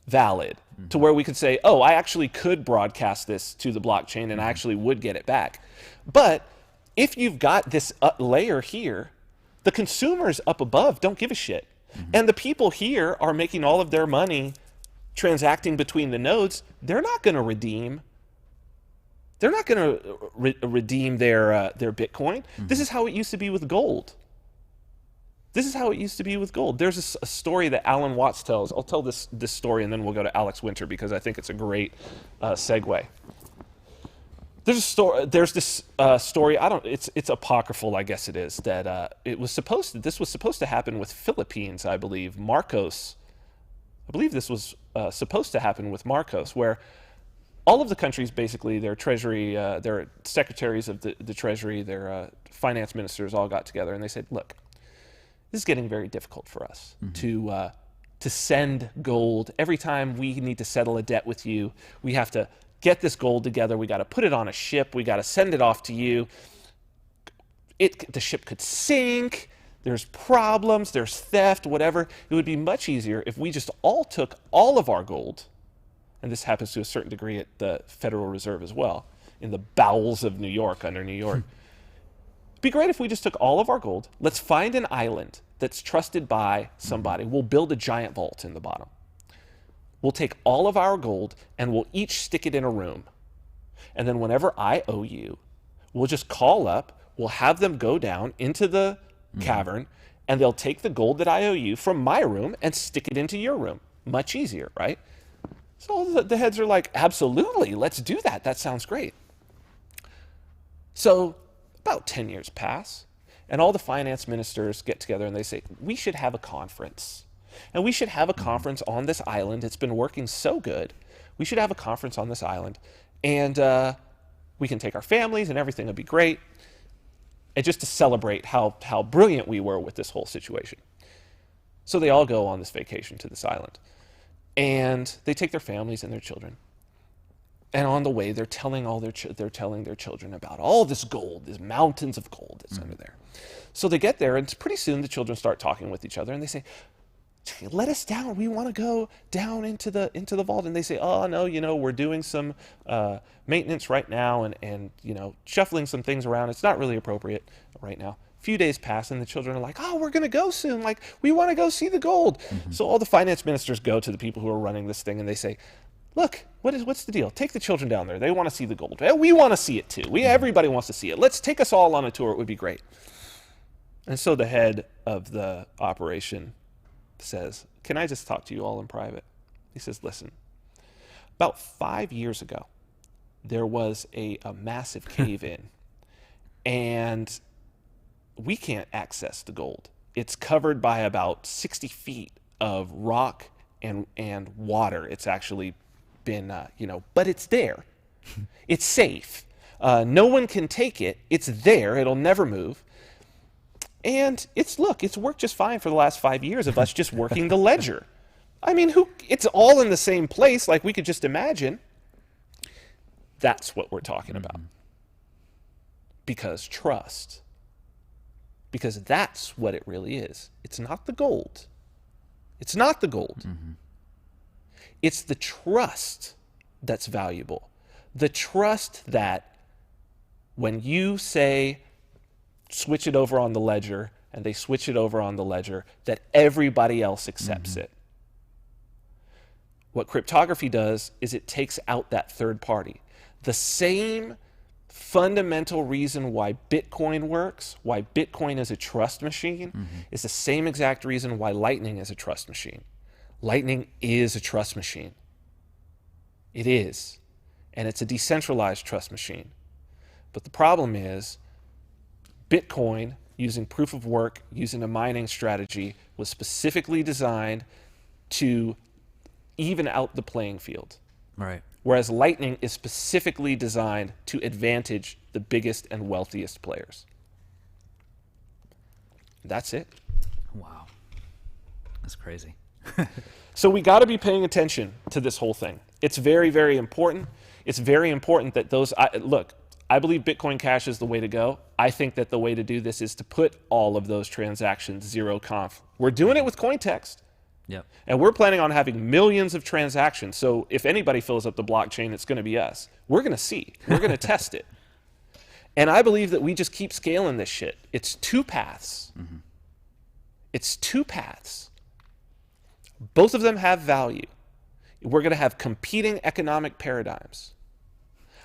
valid to where we could say, oh, I actually could broadcast this to the blockchain and I actually would get it back. But if you've got this layer here, the consumers up above don't give a shit. And the people here are making all of their money transacting between the nodes. They're not going to redeem. They're not going to redeem their Bitcoin. This is how it used to be with gold. This is how it used to be with gold. There's a story that Alan Watts tells. I'll tell this story, and then we'll go to Alex Winter because I think it's a great segue. There's a story. There's this story. It's apocryphal, I guess it is. That this was supposed to happen with Philippines, I believe. Marcos. I believe this was supposed to happen with Marcos, where all of the countries, basically, their treasury, their secretaries of the treasury, their finance ministers, all got together and they said, "Look, this is getting very difficult for us to send gold. Every time we need to settle a debt with you, we have to get this gold together. We got to put it on a ship. We got to send it off to you. The ship could sink. There's problems. There's theft, whatever. It would be much easier if we just all took all of our gold." And this happens to a certain degree at the Federal Reserve as well, in the bowels of New York, under New York. It'd be great if we just took all of our gold. Let's find an island that's trusted by somebody. We'll build a giant vault in the bottom. We'll take all of our gold and we'll each stick it in a room. And then whenever I owe you, we'll just call up, we'll have them go down into the cavern, and they'll take the gold that I owe you from my room and stick it into your room. Much easier, right? So the heads are like, absolutely, let's do that. That sounds great. So about 10 years pass, and all the finance ministers get together and they say, we should have a conference. And we should have a conference on this island. It's been working so good. We should have a conference on this island. And we can take our families and everything will be great. And just to celebrate how brilliant we were with this whole situation. So they all go on this vacation to this island. And they take their families and their children. And on the way, they're telling their children about all this gold, these mountains of gold that's under there. So they get there, and pretty soon the children start talking with each other, and they say, "Let us down. We want to go down into the vault." And they say, "Oh no, we're doing some maintenance right now, and shuffling some things around. It's not really appropriate right now." A few days pass, and the children are like, "Oh, we're going to go soon. Like, we want to go see the gold." So all the finance ministers go to the people who are running this thing, and they say, "Look, what's the deal? Take the children down there. They want to see the gold. We want to see it too. Everybody wants to see it. Let's take us all on a tour. It would be great." And so the head of the operation says, "Can I just talk to you all in private?" He says, "Listen, about 5 years ago, there was a massive cave-in, and we can't access the gold. It's covered by about 60 feet of rock and water. It's actually been, but it's there. It's safe. No one can take it. It's there. It'll never move. And it's worked just fine for the last 5 years of us just working the ledger. I mean, it's all in the same place, like we could just imagine." That's what we're talking about. Because trust. Because that's what it really is. It's not the gold. It's not the gold. It's the trust that's valuable. The trust that when you say, switch it over on the ledger, and they switch it over on the ledger, that everybody else accepts it. What cryptography does is it takes out that third party. The same fundamental reason why Bitcoin works, why Bitcoin is a trust machine, is the same exact reason why Lightning is a trust machine. Lightning is a trust machine. It is. And it's a decentralized trust machine. But the problem is, Bitcoin, using proof of work, using a mining strategy, was specifically designed to even out the playing field. Right. Whereas Lightning is specifically designed to advantage the biggest and wealthiest players. That's it. Wow. That's crazy. So we got to be paying attention to this whole thing. It's very, very important. It's very important that I believe Bitcoin Cash is the way to go. I think that the way to do this is to put all of those transactions zero conf. We're doing it with Cointext. Yep. And we're planning on having millions of transactions. So if anybody fills up the blockchain, it's going to be us. We're going to see. We're going to test it. And I believe that we just keep scaling this shit. It's two paths. It's two paths. Both of them have value. We're going to have competing economic paradigms.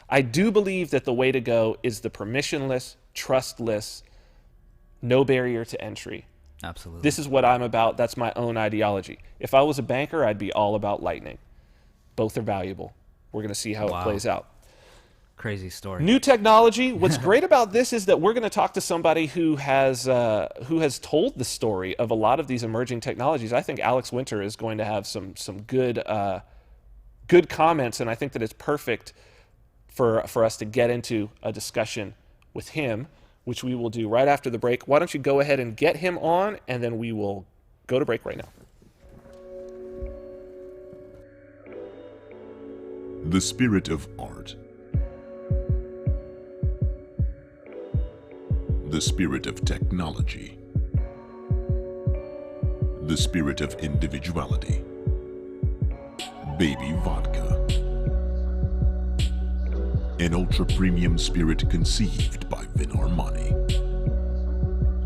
I do believe that the way to go is the permissionless, trustless, no barrier to entry. Absolutely. This is what I'm about. That's my own ideology. If I was a banker, I'd be all about lightning. Both are valuable. We're going to see how it plays out. Crazy story. New technology. What's great about this is that we're going to talk to somebody who has told the story of a lot of these emerging technologies. I think Alex Winter is going to have some good comments, and I think that it's perfect for us to get into a discussion with him, which we will do right after the break. Why don't you go ahead and get him on, and then we will go to break right now. The spirit of art. The spirit of technology. The spirit of individuality. Baby Vodka. An ultra-premium spirit conceived by Vin Armani.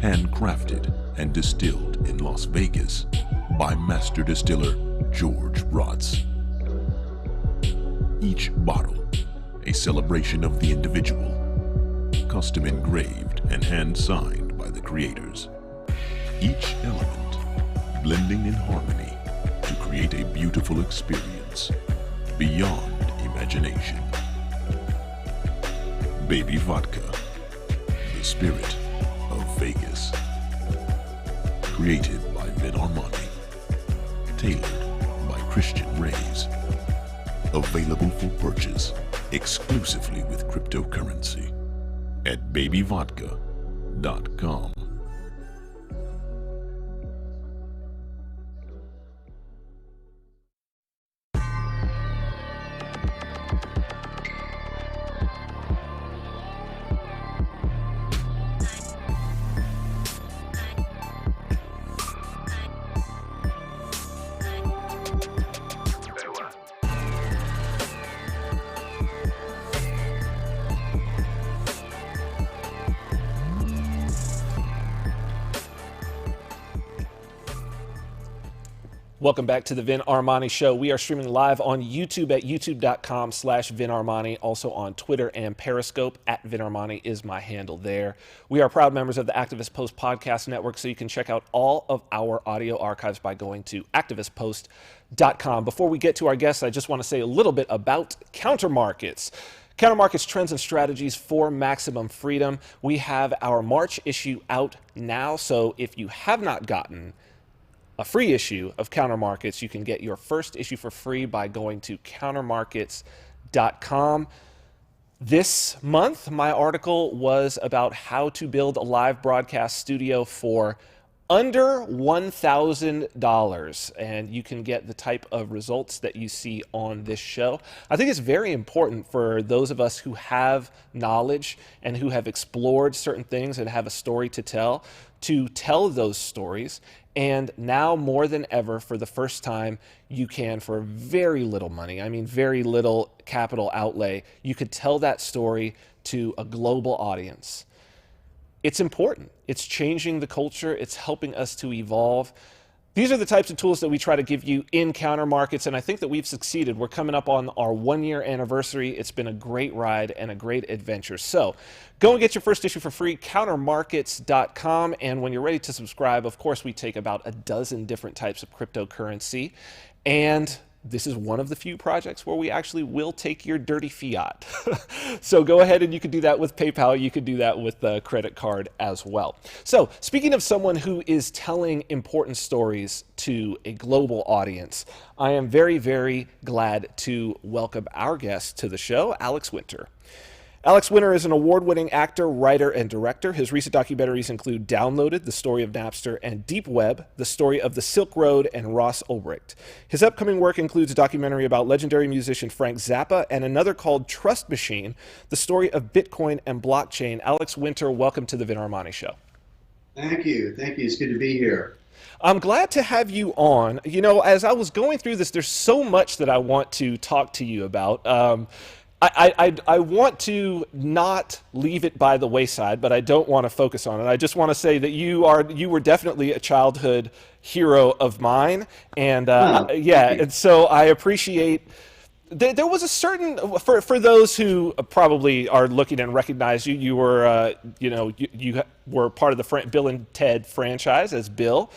Handcrafted and distilled in Las Vegas by master distiller George Rotz. Each bottle, a celebration of the individual, custom engraved and hand-signed by the creators. Each element blending in harmony to create a beautiful experience beyond imagination. Baby Vodka, the spirit of Vegas. Created by Vin Armani. Tailored by Christian Reyes. Available for purchase exclusively with cryptocurrency at babyvodka.com. Welcome back to the Vin Armani Show. We are streaming live on YouTube at youtube.com/Vin Armani. Also on Twitter and Periscope at Vin Armani is my handle there. We are proud members of the Activist Post Podcast Network, so you can check out all of our audio archives by going to activistpost.com. Before we get to our guests, I just want to say a little bit about Counter Markets. Counter Markets Trends and Strategies for Maximum Freedom. We have our March issue out now, so if you have not gotten a free issue of Counter Markets, you can get your first issue for free by going to countermarkets.com. This month, my article was about how to build a live broadcast studio for under $1,000, and you can get the type of results that you see on this show. I think it's very important for those of us who have knowledge and who have explored certain things and have a story to tell those stories. And now more than ever, for the first time, you can, for very little money, I mean very little capital outlay, you could tell that story to a global audience. It's important. It's changing the culture. It's helping us to evolve. These are the types of tools that we try to give you in Counter Markets, and I think that we've succeeded. We're coming up on our 1-year anniversary. It's been a great ride and a great adventure. So go and get your first issue for free, countermarkets.com, and when you're ready to subscribe, of course, we take about a dozen different types of cryptocurrency, and this is one of the few projects where we actually will take your dirty fiat. So go ahead and you can do that with PayPal. You could do that with a credit card as well. So speaking of someone who is telling important stories to a global audience, I am very, very glad to welcome our guest to the show, Alex Winter. Alex Winter is an award-winning actor, writer, and director. His recent documentaries include Downloaded, the story of Napster, and Deep Web, the story of the Silk Road and Ross Ulbricht. His upcoming work includes a documentary about legendary musician Frank Zappa and another called Trust Machine, the story of Bitcoin and blockchain. Alex Winter, welcome to the Vin Armani Show. Thank you. Thank you. It's good to be here. I'm glad to have you on. You know, as I was going through this, there's so much that I want to talk to you about. I want to not leave it by the wayside, but I don't want to focus on it. I just want to say that you were definitely a childhood hero of mine, and and so I appreciate there was a certain for those who probably are looking and recognize you. You were you were part of the Bill and Ted franchise as Bill.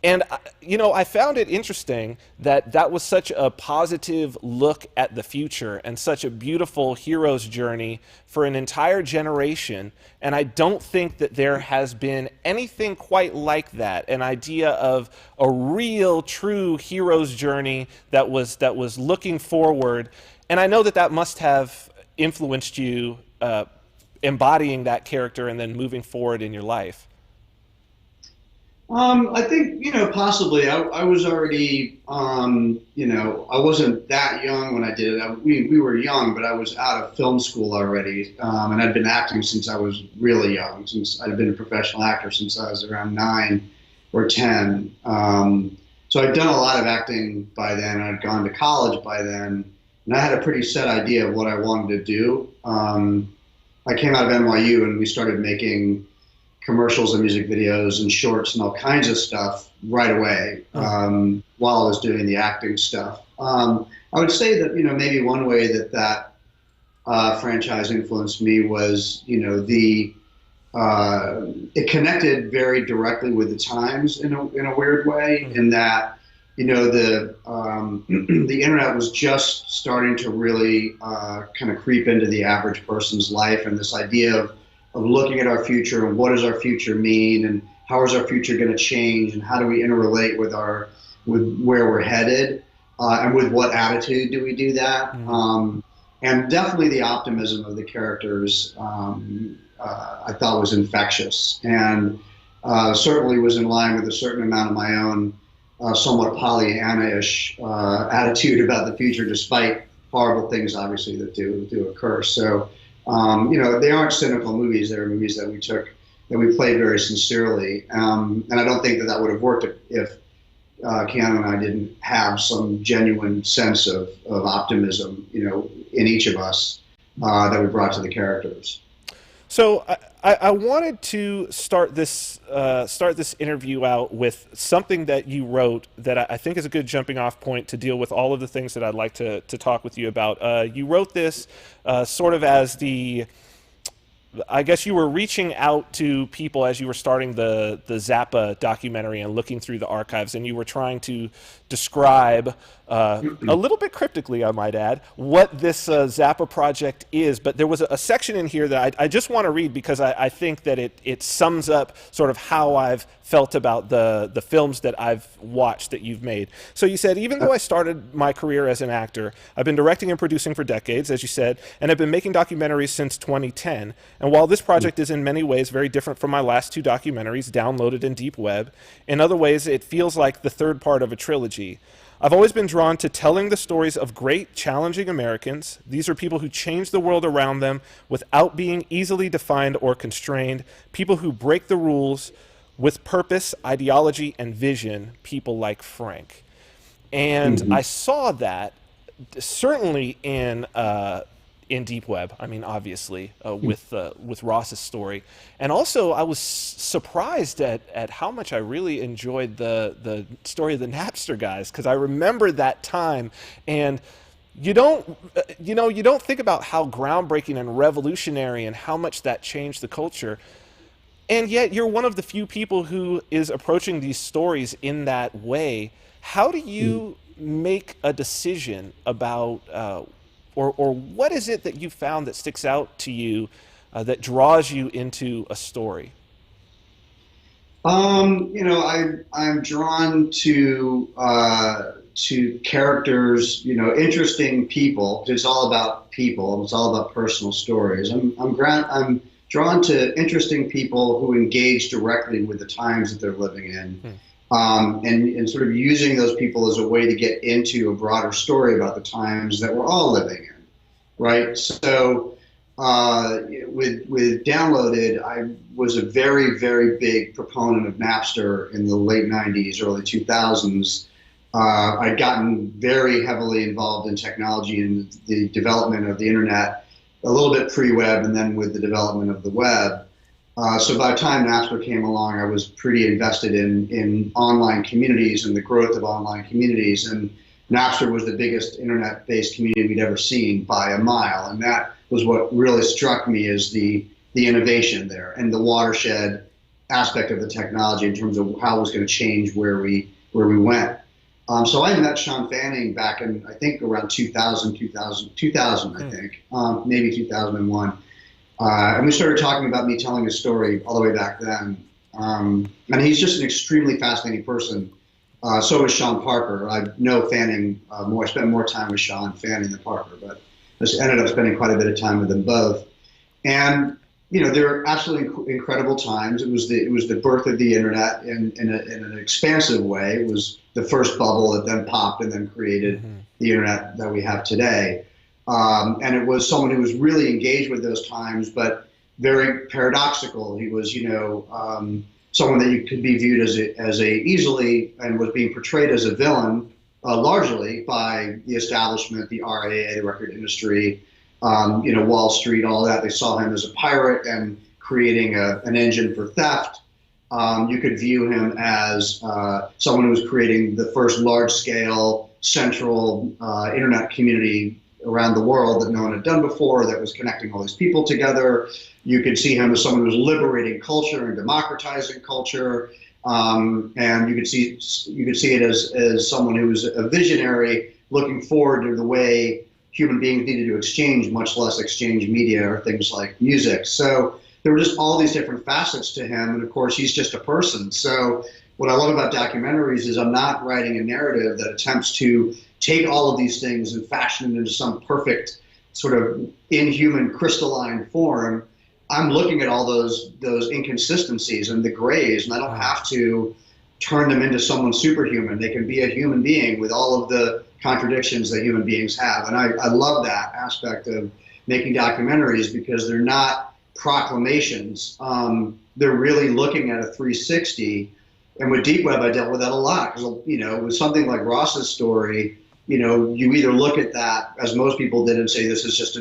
And, I found it interesting that that was such a positive look at the future and such a beautiful hero's journey for an entire generation. And I don't think that there has been anything quite like that, an idea of a real, true hero's journey that was looking forward. And I know that that must have influenced you embodying that character and then moving forward in your life. I think, possibly. I was already, I wasn't that young when I did it. We were young, but I was out of film school already. And I'd been acting since I was really young, since I'd been a professional actor since I was around 9 or 10. So I'd done a lot of acting by then. I'd gone to college by then. And I had a pretty set idea of what I wanted to do. I came out of NYU and we started making commercials and music videos and shorts and all kinds of stuff right away while I was doing the acting stuff. I would say that, maybe one way that franchise influenced me was, it connected very directly with the times in a weird way, in that, the internet was just starting to really kind of creep into the average person's life, and this idea of looking at our future and what does our future mean and how is our future going to change and how do we interrelate with where we're headed and with what attitude do we do that. And definitely the optimism of the characters I thought was infectious, and certainly was in line with a certain amount of my own somewhat Pollyanna-ish attitude about the future, despite horrible things obviously that do occur. So they aren't cynical movies. They're movies that we played very sincerely. And I don't think that would have worked if Keanu and I didn't have some genuine sense of optimism, in each of us that we brought to the characters. So I wanted to start this interview out with something that you wrote that I think is a good jumping off point to deal with all of the things that I'd like to talk with you about. You wrote this sort of as I guess you were reaching out to people as you were starting the Zappa documentary and looking through the archives, and you were trying to describe a little bit cryptically, I might add, what this Zappa project is. But there was a section in here that I just want to read because I think that it sums up sort of how I've felt about the films that I've watched that you've made. So you said, even though I started my career as an actor, I've been directing and producing for decades, as you said, and I've been making documentaries since 2010. And while this project is in many ways very different from my last 2 documentaries downloaded in deep web, in other ways it feels like the third part of a trilogy. I've always been drawn to telling the stories of great, challenging Americans. These are people who change the world around them without being easily defined or constrained, people who break the rules with purpose, ideology, and vision, people like Frank. And I saw that certainly in deep web. I mean, obviously, with Ross's story, and also I was surprised at how much I really enjoyed the story of the Napster guys, because I remember that time, and you don't think about how groundbreaking and revolutionary and how much that changed the culture. And yet you're one of the few people who is approaching these stories in that way. How do you make a decision about, or what is it that you found that sticks out to you that draws you into a story? I'm drawn to characters, interesting people. It's all about people. It's all about personal stories. I'm drawn to interesting people who engage directly with the times that they're living in, and sort of using those people as a way to get into a broader story about the times that we're all living in, right? So with Downloaded, I was a very, very big proponent of Napster in the late 90s, early 2000s. I'd gotten very heavily involved in technology and the development of the internet, a little bit pre-web and then with the development of the web. So by the time Napster came along, I was pretty invested in online communities and the growth of online communities. And Napster was the biggest internet-based community we'd ever seen by a mile, and that was what really struck me as the innovation there and the watershed aspect of the technology in terms of how it was going to change where we went. So I met Sean Fanning back in, I think, around 2000, I think, maybe 2001. And we started talking about me telling a story all the way back then. And he's just an extremely fascinating person. So is Sean Parker. I know Fanning more. I spent more time with Sean Fanning than Parker, but I just ended up spending quite a bit of time with them both. And they were absolutely incredible times. It was the birth of the internet in an expansive way. It was the first bubble that then popped and then created the internet that we have today. And it was someone who was really engaged with those times, but very paradoxical. He was, someone that you could be viewed as a easily, and was being portrayed as a villain, largely by the establishment, the RIAA, the record industry, Wall Street, all that. They saw him as a pirate and creating an engine for theft. You could view him as someone who was creating the first large-scale central internet community around the world that no one had done before, that was connecting all these people together. You could see him as someone who was liberating culture and democratizing culture. And you could see it as someone who was a visionary looking forward to the way human beings needed to exchange, much less exchange media or things like music. So there were just all these different facets to him. And of course, he's just a person. So what I love about documentaries is I'm not writing a narrative that attempts to take all of these things and fashion them into some perfect sort of inhuman crystalline form. I'm looking at all those inconsistencies and the grays, and I don't have to turn them into someone superhuman. They can be a human being with all of the contradictions that human beings have. And I love that aspect of making documentaries, because they're not proclamations. They're really looking at a 360. And with Deep Web, I dealt with that a lot, because, with something like Ross's story, you either look at that, as most people did, and say, this is just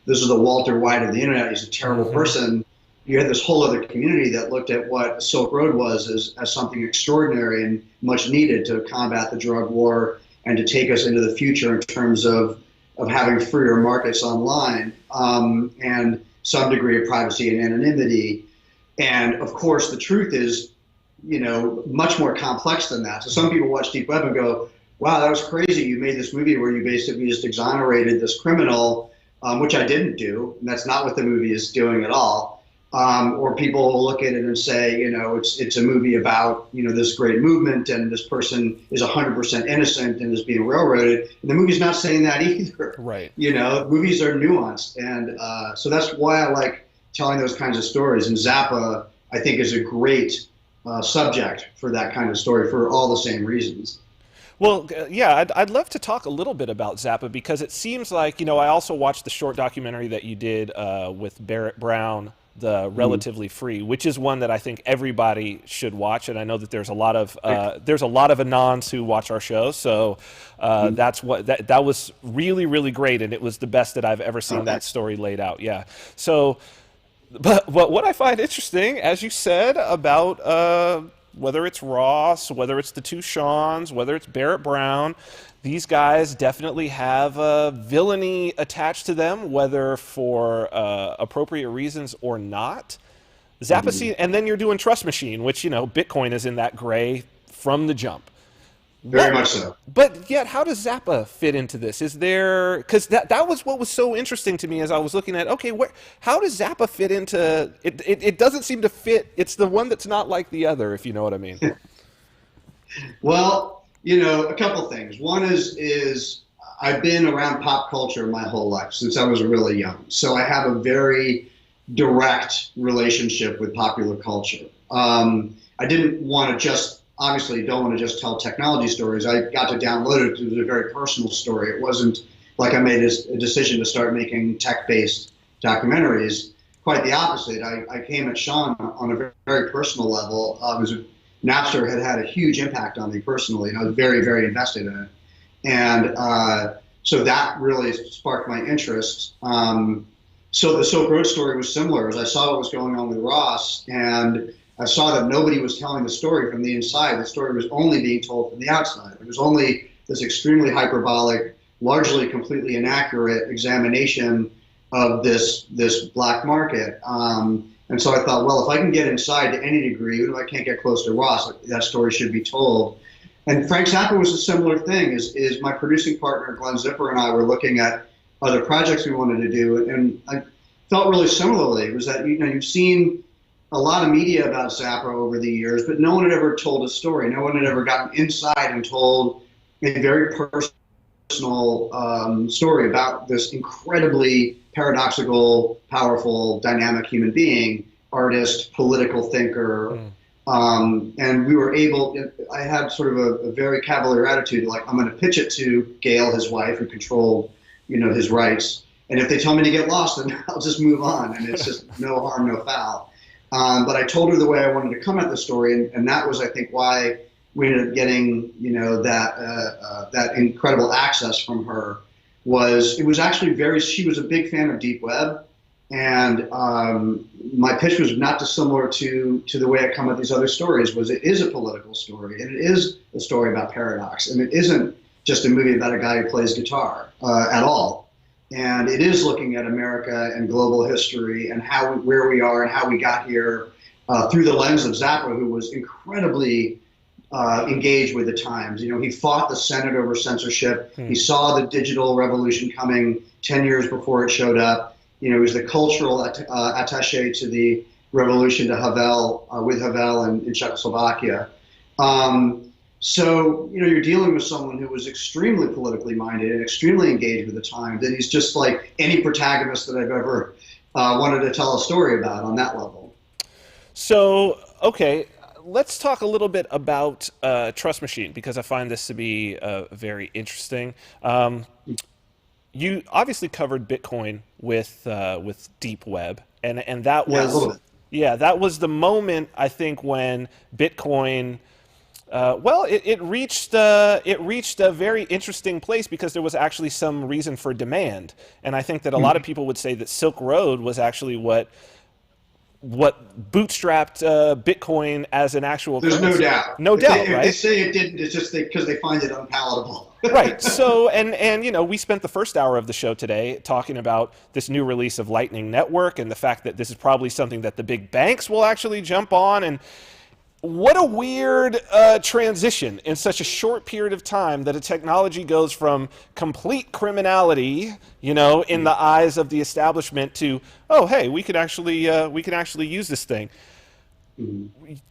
this is the Walter White of the internet. He's a terrible person. You had this whole other community that looked at what Silk Road was as something extraordinary and much needed to combat the drug war and to take us into the future in terms of having freer markets online, and some degree of privacy and anonymity. And of course, the truth is, much more complex than that. So some people watch Deep Web and go, wow, that was crazy. You made this movie where you basically just exonerated this criminal, which I didn't do. And that's not what the movie is doing at all. Or people will look at it and say, it's a movie about, this great movement, and this person is 100% innocent and is being railroaded. And the movie's not saying that either. Right. Movies are nuanced. And so that's why I like telling those kinds of stories. And Zappa, I think, is a great subject for that kind of story for all the same reasons. Well, yeah, I'd love to talk a little bit about Zappa, because it seems like, I also watched the short documentary that you did with Barrett Brown, The Relatively Free, which is one that I think everybody should watch. And I know that there's a lot of Anons who watch our show. So that was really, really great. And it was the best that I've ever seen that story laid out. Yeah. So, but what I find interesting, as you said, about whether it's Ross, whether it's the two Seans, whether it's Barrett Brown, these guys definitely have villainy attached to them, whether for appropriate reasons or not. Zappa, and then you're doing Trust Machine, which, Bitcoin is in that gray from the jump. Very much so. But yet, how does Zappa fit into this? Is there, because that was what was so interesting to me as I was looking at, okay, how does Zappa fit into it? It doesn't seem to fit. It's the one that's not like the other, if you know what I mean. Well, a couple things. One is I've been around pop culture my whole life, since I was really young. So I have a very direct relationship with popular culture. I didn't want to obviously don't want to just tell technology stories. I got to download it because it was a very personal story. It wasn't like I made a decision to start making tech-based documentaries. Quite the opposite. I came at Sean on a very personal level. Napster had a huge impact on me personally, and I was very, very invested in it. And so that really sparked my interest. So the Silk Road story was similar, as I saw what was going on with Ross, and I saw that nobody was telling the story from the inside. The story was only being told from the outside. There this extremely hyperbolic, largely completely inaccurate examination of this black market. And so I thought, well, if I can get inside to any degree, even if I can't get close to Ross, that story should be told. And Frank Zappa was a similar thing. Is my producing partner Glenn Zipper and I were looking at other projects we wanted to do, and I felt really similarly. It was that you've seen a lot of media about Zappa over the years, but no one had ever told a story. No one had ever gotten inside and told a very personal story about this incredibly paradoxical, powerful, dynamic human being, artist, political thinker. And we were able, I had sort of a very cavalier attitude, like, I'm going to pitch it to Gail, his wife, who controlled, his rights. And if they tell me to get lost, then I'll just move on. And it's just no harm, no foul. But I told her the way I wanted to come at the story. And that was, I think, why we ended up getting, that incredible access from her. It was actually she was a big fan of Deep Web. And my pitch was not dissimilar to the way I come at these other stories. It is a political story, and it is a story about paradox, and it isn't just a movie about a guy who plays guitar at all. And it is looking at America and global history and where we are and how we got here through the lens of Zappa, who was incredibly engaged with the times. He fought the Senate over censorship. He saw the digital revolution coming 10 years before it showed up. He was the cultural attaché to the revolution to Havel, with Havel in Czechoslovakia. So, you're dealing with someone who was extremely politically minded and extremely engaged with the times. And he's just like any protagonist that I've ever wanted to tell a story about on that level. So, okay, let's talk a little bit about Trust Machine, because I find this to be very interesting. You obviously covered Bitcoin with Deep Web, and that was that was the moment, I think, when Bitcoin it reached a very interesting place, because there was actually some reason for demand. And I think that a lot of people would say that Silk Road was actually what bootstrapped Bitcoin as an actual currency. There's no doubt, right? If they say it didn't, it's just because they find it unpalatable. Right. So, and we spent the first hour of the show today talking about this new release of Lightning Network and the fact that this is probably something that the big banks will actually jump on. And what a weird transition in such a short period of time, that a technology goes from complete criminality, in the eyes of the establishment, to, oh, hey, we can actually use this thing.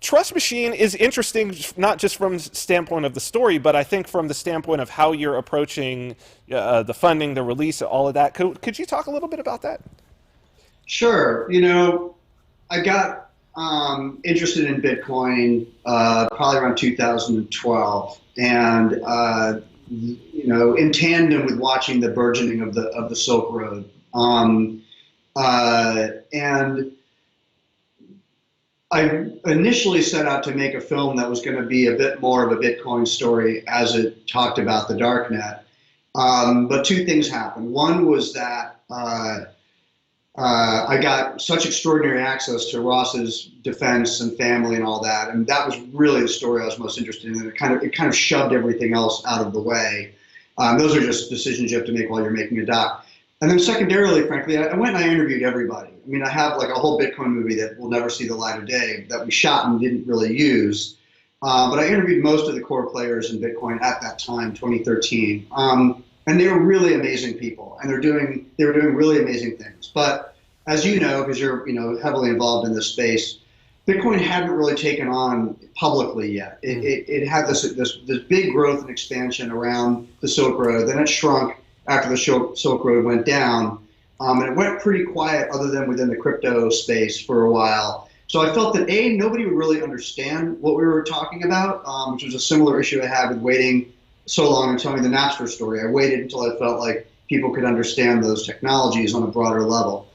Trust Machine is interesting, not just from the standpoint of the story, but I think from the standpoint of how you're approaching the funding, the release, all of that. Could you talk a little bit about that? Sure. I got interested in Bitcoin probably around 2012, and in tandem with watching the burgeoning of the Silk Road, and I initially set out to make a film that was going to be a bit more of a Bitcoin story, as it talked about the darknet. But two things happened. One was that I got such extraordinary access to Ross's defense and family and all that, and that was really the story I was most interested in. It kind of shoved everything else out of the way. Those are just decisions you have to make while you're making a doc. And then secondarily, frankly, I went and I interviewed everybody. I mean, I have like a whole Bitcoin movie that will never see the light of day that we shot and didn't really use. But I interviewed most of the core players in Bitcoin at that time, 2013. And they were really amazing people, and they were doing really amazing things. But as you know, because you're heavily involved in this space, Bitcoin hadn't really taken on publicly yet. It had this big growth and expansion around the Silk Road. Then it shrunk after the Silk Road went down, and it went pretty quiet other than within the crypto space for a while. So I felt that nobody would really understand what we were talking about, which was a similar issue I had with waiting so long and telling the Napster story. I waited until I felt like people could understand those technologies on a broader level.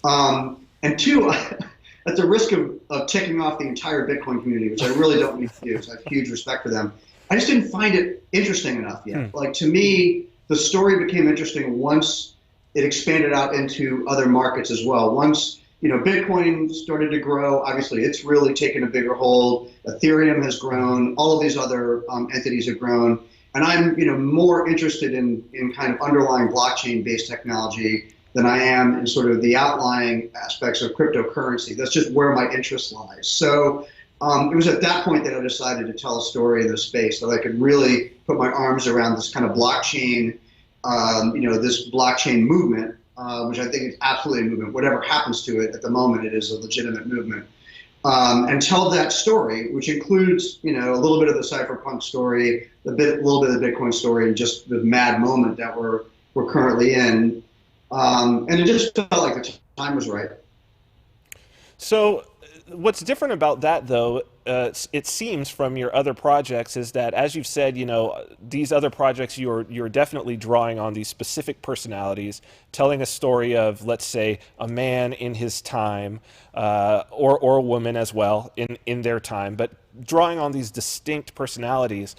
And two, at the risk of ticking off the entire Bitcoin community, which I really don't need to do, because I have huge respect for them, I just didn't find it interesting enough yet. Like, to me, the story became interesting once it expanded out into other markets as well. Once Bitcoin started to grow, obviously it's really taken a bigger hold. Ethereum has grown. All of these other entities have grown. And I'm, more interested in kind of underlying blockchain-based technology than I am in sort of the outlying aspects of cryptocurrency. That's just where my interest lies. So it was at that point that I decided to tell a story in this space that I could really put my arms around this kind of blockchain, this blockchain movement, which I think is absolutely a movement. Whatever happens to it at the moment, it is a legitimate movement. And tell that story, which includes, a little bit of the cypherpunk story, a little bit of the Bitcoin story, and just the mad moment that we're currently in. And it just felt like the time was right. So what's different about that, though, it seems from your other projects, is that, as you've said, these other projects, you're definitely drawing on these specific personalities, telling a story of, let's say, a man in his time, or a woman as well in their time, but drawing on these distinct personalities.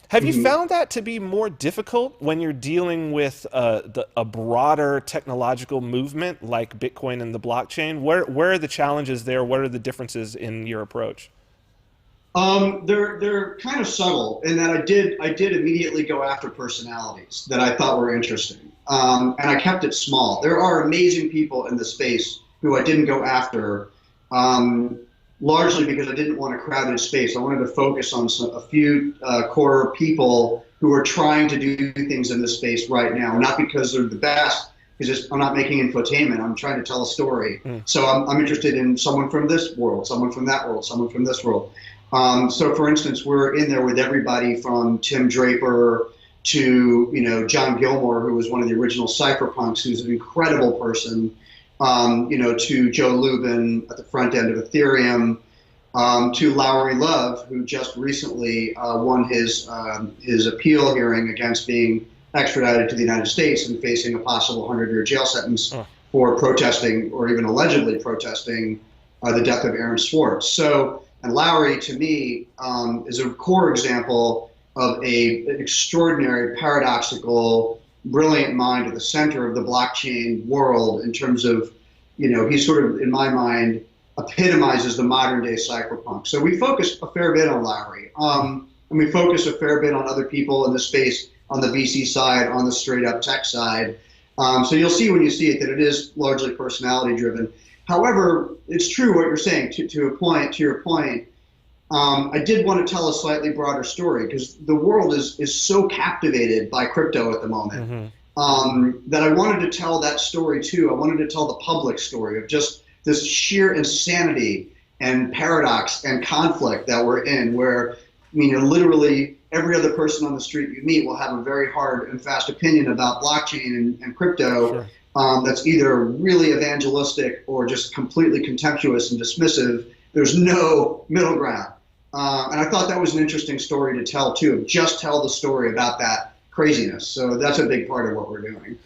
Have you found that to be more difficult when you're dealing with a broader technological movement like Bitcoin and the blockchain? Where are the challenges there? What are the differences in your approach? They're kind of subtle in that I did immediately go after personalities that I thought were interesting, and I kept it small. There are amazing people in the space who I didn't go after. Largely because I didn't want a crowded space. I wanted to focus on a few core people who are trying to do things in this space right now, not because they're the best, because I'm not making infotainment. I'm trying to tell a story. So I'm interested in someone from this world, someone from that world, someone from this world. So for instance, we're in there with everybody from Tim Draper to John Gilmore, who was one of the original cypherpunks, who's an incredible person. To Joe Lubin at the front end of Ethereum, to Lowry Love, who just recently won his appeal hearing against being extradited to the United States and facing a possible 100-year jail sentence for protesting, or even allegedly protesting, the death of Aaron Swartz. So, and Lowry, to me, is a core example of an extraordinary, paradoxical, brilliant mind at the center of the blockchain world in terms of, he sort of, in my mind, epitomizes the modern day cypherpunk. So we focus a fair bit on Lowry. And we focus a fair bit on other people in the space on the VC side, on the straight up tech side. So you'll see when you see it that it is largely personality driven. However, it's true what you're saying to your point. I did want to tell a slightly broader story because the world is so captivated by crypto at the moment that I wanted to tell that story too. I wanted to tell the public story of just this sheer insanity and paradox and conflict that we're in, where literally every other person on the street you meet will have a very hard and fast opinion about blockchain and crypto. That's either really evangelistic or just completely contemptuous and dismissive. There's no middle ground. And I thought that was an interesting story to tell too. Just tell the story about that craziness. So that's a big part of what we're doing.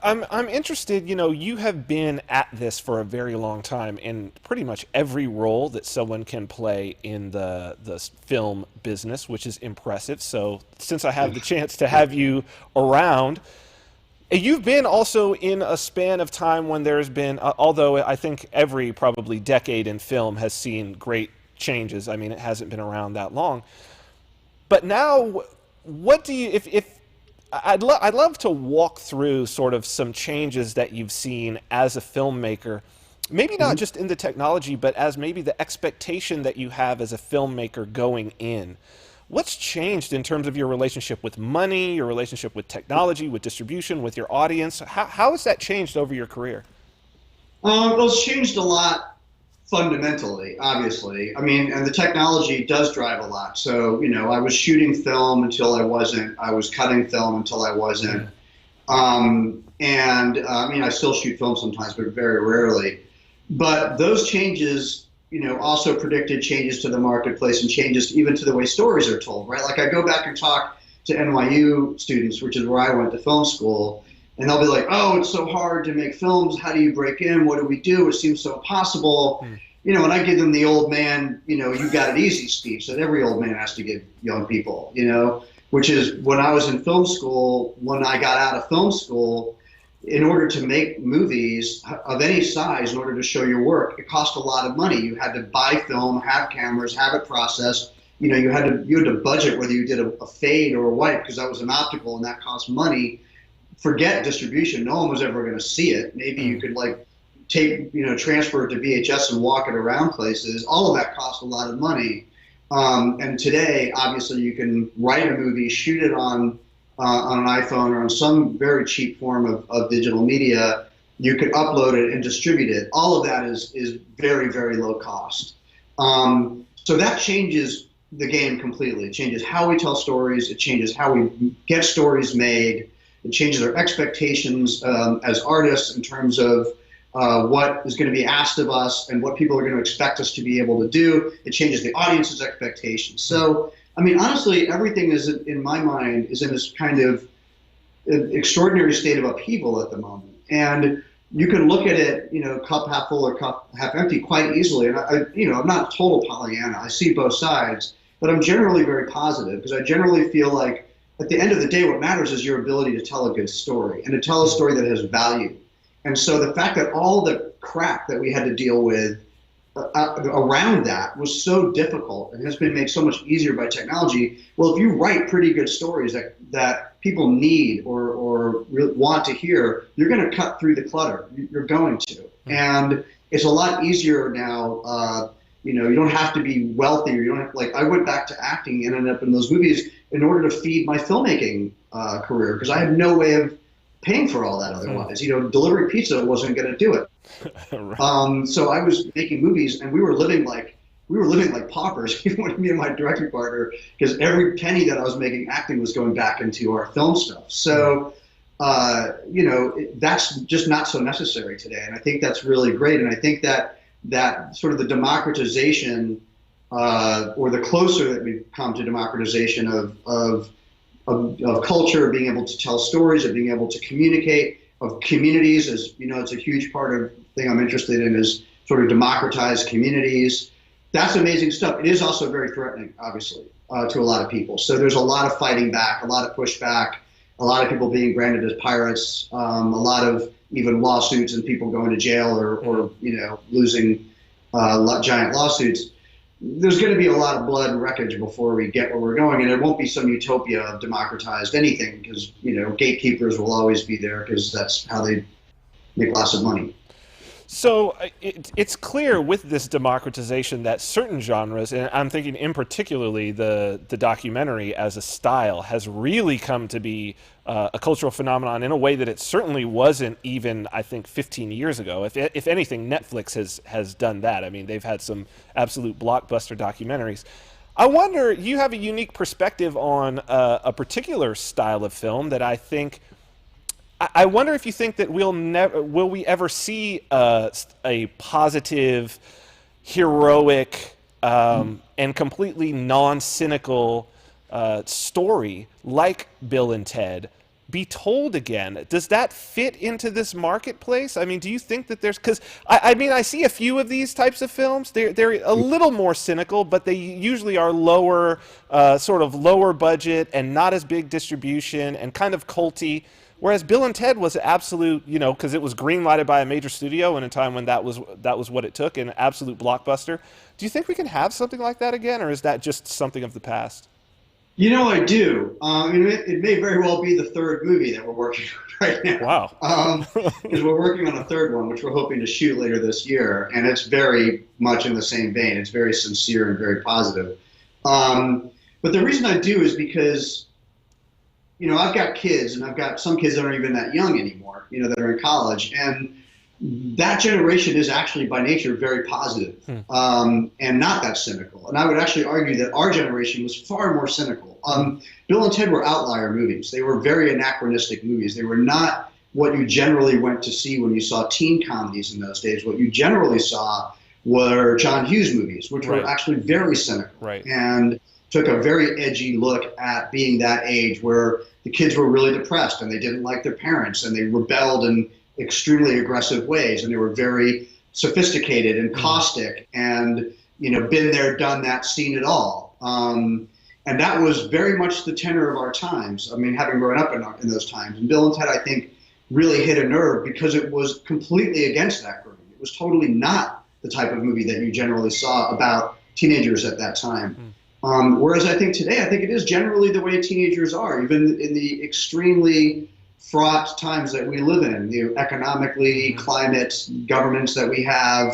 I'm interested, you have been at this for a very long time in pretty much every role that someone can play in the film business, which is impressive. So since I have the chance to have you around, you've been also in a span of time when there's been, although I think every probably decade in film has seen great changes. I mean, it hasn't been around that long. But now, what do you, if I'd love to walk through sort of some changes that you've seen as a filmmaker, maybe not just in the technology, but as maybe the expectation that you have as a filmmaker going in. What's changed in terms of your relationship with money, your relationship with technology, with distribution, with your audience? How has that changed over your career? Well, it's changed a lot fundamentally, obviously. I mean, and the technology does drive a lot. So, I was shooting film until I wasn't. I was cutting film until I wasn't. I still shoot film sometimes, but very rarely. But those changes, also predicted changes to the marketplace and changes even to the way stories are told, right? Like I go back and talk to NYU students, which is where I went to film school, and they'll be like, oh, it's so hard to make films. How do you break in? What do we do? It seems so impossible. And I give them the old man, you got it easy speech that every old man has to give young people, which is when I was in film school, when I got out of film school, in order to make movies of any size, in order to show your work, it cost a lot of money. You had to buy film, have cameras, have it processed. you had to budget whether you did a fade or a wipe, because that was an optical and that cost money. Forget distribution. No one was ever going to see it. Maybe you could like transfer it to VHS and walk it around places. All of that cost a lot of money. And today, obviously, you can write a movie, shoot it on an iPhone or on some very cheap form of digital media. You could upload it and distribute it. All of that is very, very low cost. So that changes the game completely. It changes how we tell stories. It changes how we get stories made. It changes our expectations as artists in terms of what is going to be asked of us and what people are going to expect us to be able to do. It changes the audience's expectations. So, I mean, honestly, everything is, in my mind, is in this kind of extraordinary state of upheaval at the moment. And you can look at it, cup half full or cup half empty quite easily. And I'm not a total Pollyanna. I see both sides, but I'm generally very positive because I generally feel like at the end of the day, what matters is your ability to tell a good story and to tell a story that has value. And so the fact that all the crap that we had to deal with around that was so difficult and has been made so much easier by technology. Well, if you write pretty good stories that people need or want to hear, you're going to cut through the clutter. You're going to. And it's a lot easier now. You don't have to be wealthy. Or you don't have, I went back to acting and ended up in those movies in order to feed my filmmaking career because I had no way of paying for all that otherwise. Delivering pizza wasn't going to do it. Right. So I was making movies, and we were living like paupers, even me and my directing partner, because every penny that I was making acting was going back into our film stuff. So, that's just not so necessary today, and I think that's really great. And I think that sort of the democratization, or the closer that we've come to democratization of culture, being able to tell stories, of being able to communicate, of communities, as it's a huge part of the thing I'm interested in is sort of democratized communities. That's amazing stuff. It is also very threatening, obviously, to a lot of people. So there's a lot of fighting back, a lot of pushback, a lot of people being branded as pirates, a lot of even lawsuits and people going to jail or losing giant lawsuits. There's going to be a lot of blood and wreckage before we get where we're going, and there won't be some utopia of democratized anything because, gatekeepers will always be there because that's how they make lots of money. So it's clear with this democratization that certain genres, and I'm thinking in particularly the documentary as a style, has really come to be a cultural phenomenon in a way that it certainly wasn't even, I think, 15 years ago. If anything, Netflix has done that. I mean, they've had some absolute blockbuster documentaries. I wonder, you have a unique perspective on a particular style of film that I think... I wonder if you think that will we ever see a positive, heroic, and completely non-cynical story like Bill and Ted be told again? Does that fit into this marketplace? I mean, do you think that there's... Because, I see a few of these types of films. They're a little more cynical, but they usually are lower, sort of lower budget and not as big distribution and kind of culty. Whereas Bill and Ted was absolute, because it was green-lighted by a major studio in a time when that was what it took, an absolute blockbuster. Do you think we can have something like that again, or is that just something of the past? I do. It may very well be the third movie that we're working on right now. Wow. Because we're working on a third one, which we're hoping to shoot later this year, and it's very much in the same vein. It's very sincere and very positive. But the reason I do is because... I've got kids, and I've got some kids that aren't even that young anymore, that are in college. And that generation is actually by nature very positive, and not that cynical. And I would actually argue that our generation was far more cynical. Bill and Ted were outlier movies. They were very anachronistic movies. They were not what you generally went to see when you saw teen comedies in those days. What you generally saw were John Hughes movies, which were actually very cynical. Right. And took a very edgy look at being that age where the kids were really depressed and they didn't like their parents and they rebelled in extremely aggressive ways and they were very sophisticated and caustic and, been there, done that, seen it all. And that was very much the tenor of our times. I mean, having grown up in those times. And Bill and Ted, I think, really hit a nerve because it was completely against that grain. It was totally not the type of movie that you generally saw about teenagers at that time. Whereas I think today, I think it is generally the way teenagers are, even in the extremely fraught times that we live in, economically, climate, governments that we have.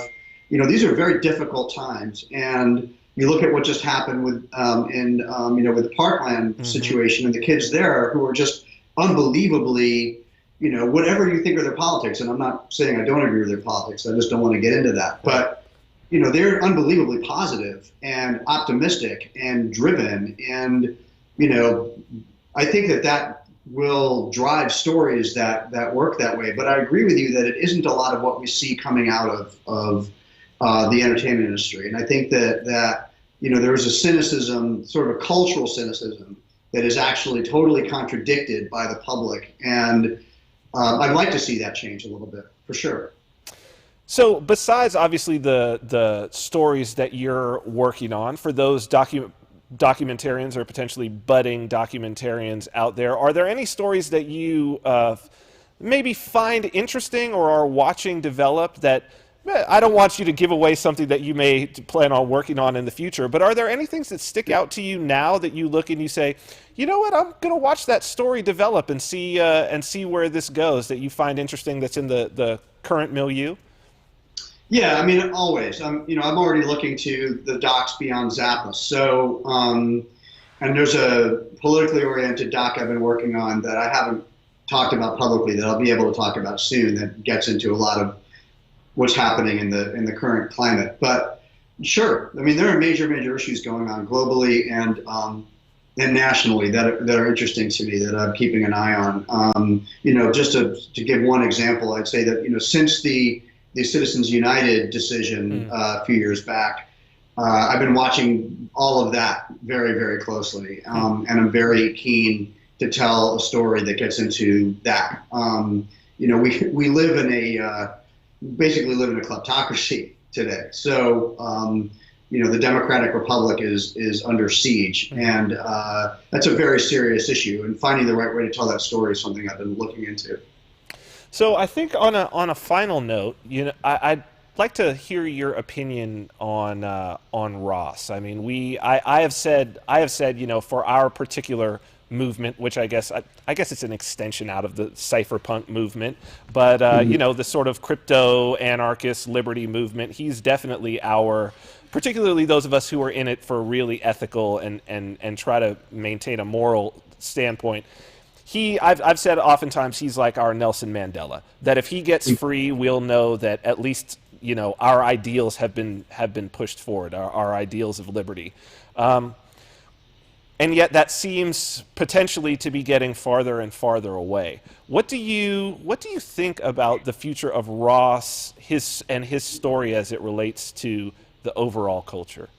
These are very difficult times. And you look at what just happened with with the Parkland situation and the kids there who are just unbelievably, whatever you think of their politics, and I'm not saying I don't agree with their politics, I just don't want to get into that. But they're unbelievably positive and optimistic and driven. And, I think that will drive stories that work that way. But I agree with you that it isn't a lot of what we see coming out of the entertainment industry. And I think that there is a cynicism, sort of a cultural cynicism, that is actually totally contradicted by the public. And I'd like to see that change a little bit, for sure. So besides, obviously, the stories that you're working on, for those documentarians or potentially budding documentarians out there, are there any stories that you maybe find interesting or are watching develop that, I don't want you to give away something that you may plan on working on in the future, but are there any things that stick out to you now that you look and you say, you know what, I'm going to watch that story develop and see where this goes, that you find interesting that's in the current milieu? Yeah, I mean, always. I'm already looking to the docs beyond Zappa. So, and there's a politically oriented doc I've been working on that I haven't talked about publicly that I'll be able to talk about soon, that gets into a lot of what's happening in the current climate. But sure, I mean, there are major issues going on globally and nationally that are interesting to me, that I'm keeping an eye on. Just to give one example, I'd say that since the Citizens United decision a few years back, I've been watching all of that very, very closely, and I'm very keen to tell a story that gets into that. We live in basically live in a kleptocracy today. So the Democratic Republic is under siege, and that's a very serious issue. And finding the right way to tell that story is something I've been looking into. So I think on a final note, I'd like to hear your opinion on Ross. I mean, I have said, for our particular movement, which I guess it's an extension out of the cypherpunk movement, but the sort of crypto anarchist liberty movement, he's definitely particularly those of us who are in it for really ethical and try to maintain a moral standpoint. I've said oftentimes he's like our Nelson Mandela, that if he gets free, we'll know that at least, our ideals have been pushed forward, our ideals of liberty. And yet that seems potentially to be getting farther and farther away. What do you think about the future of Ross, his story as it relates to the overall culture?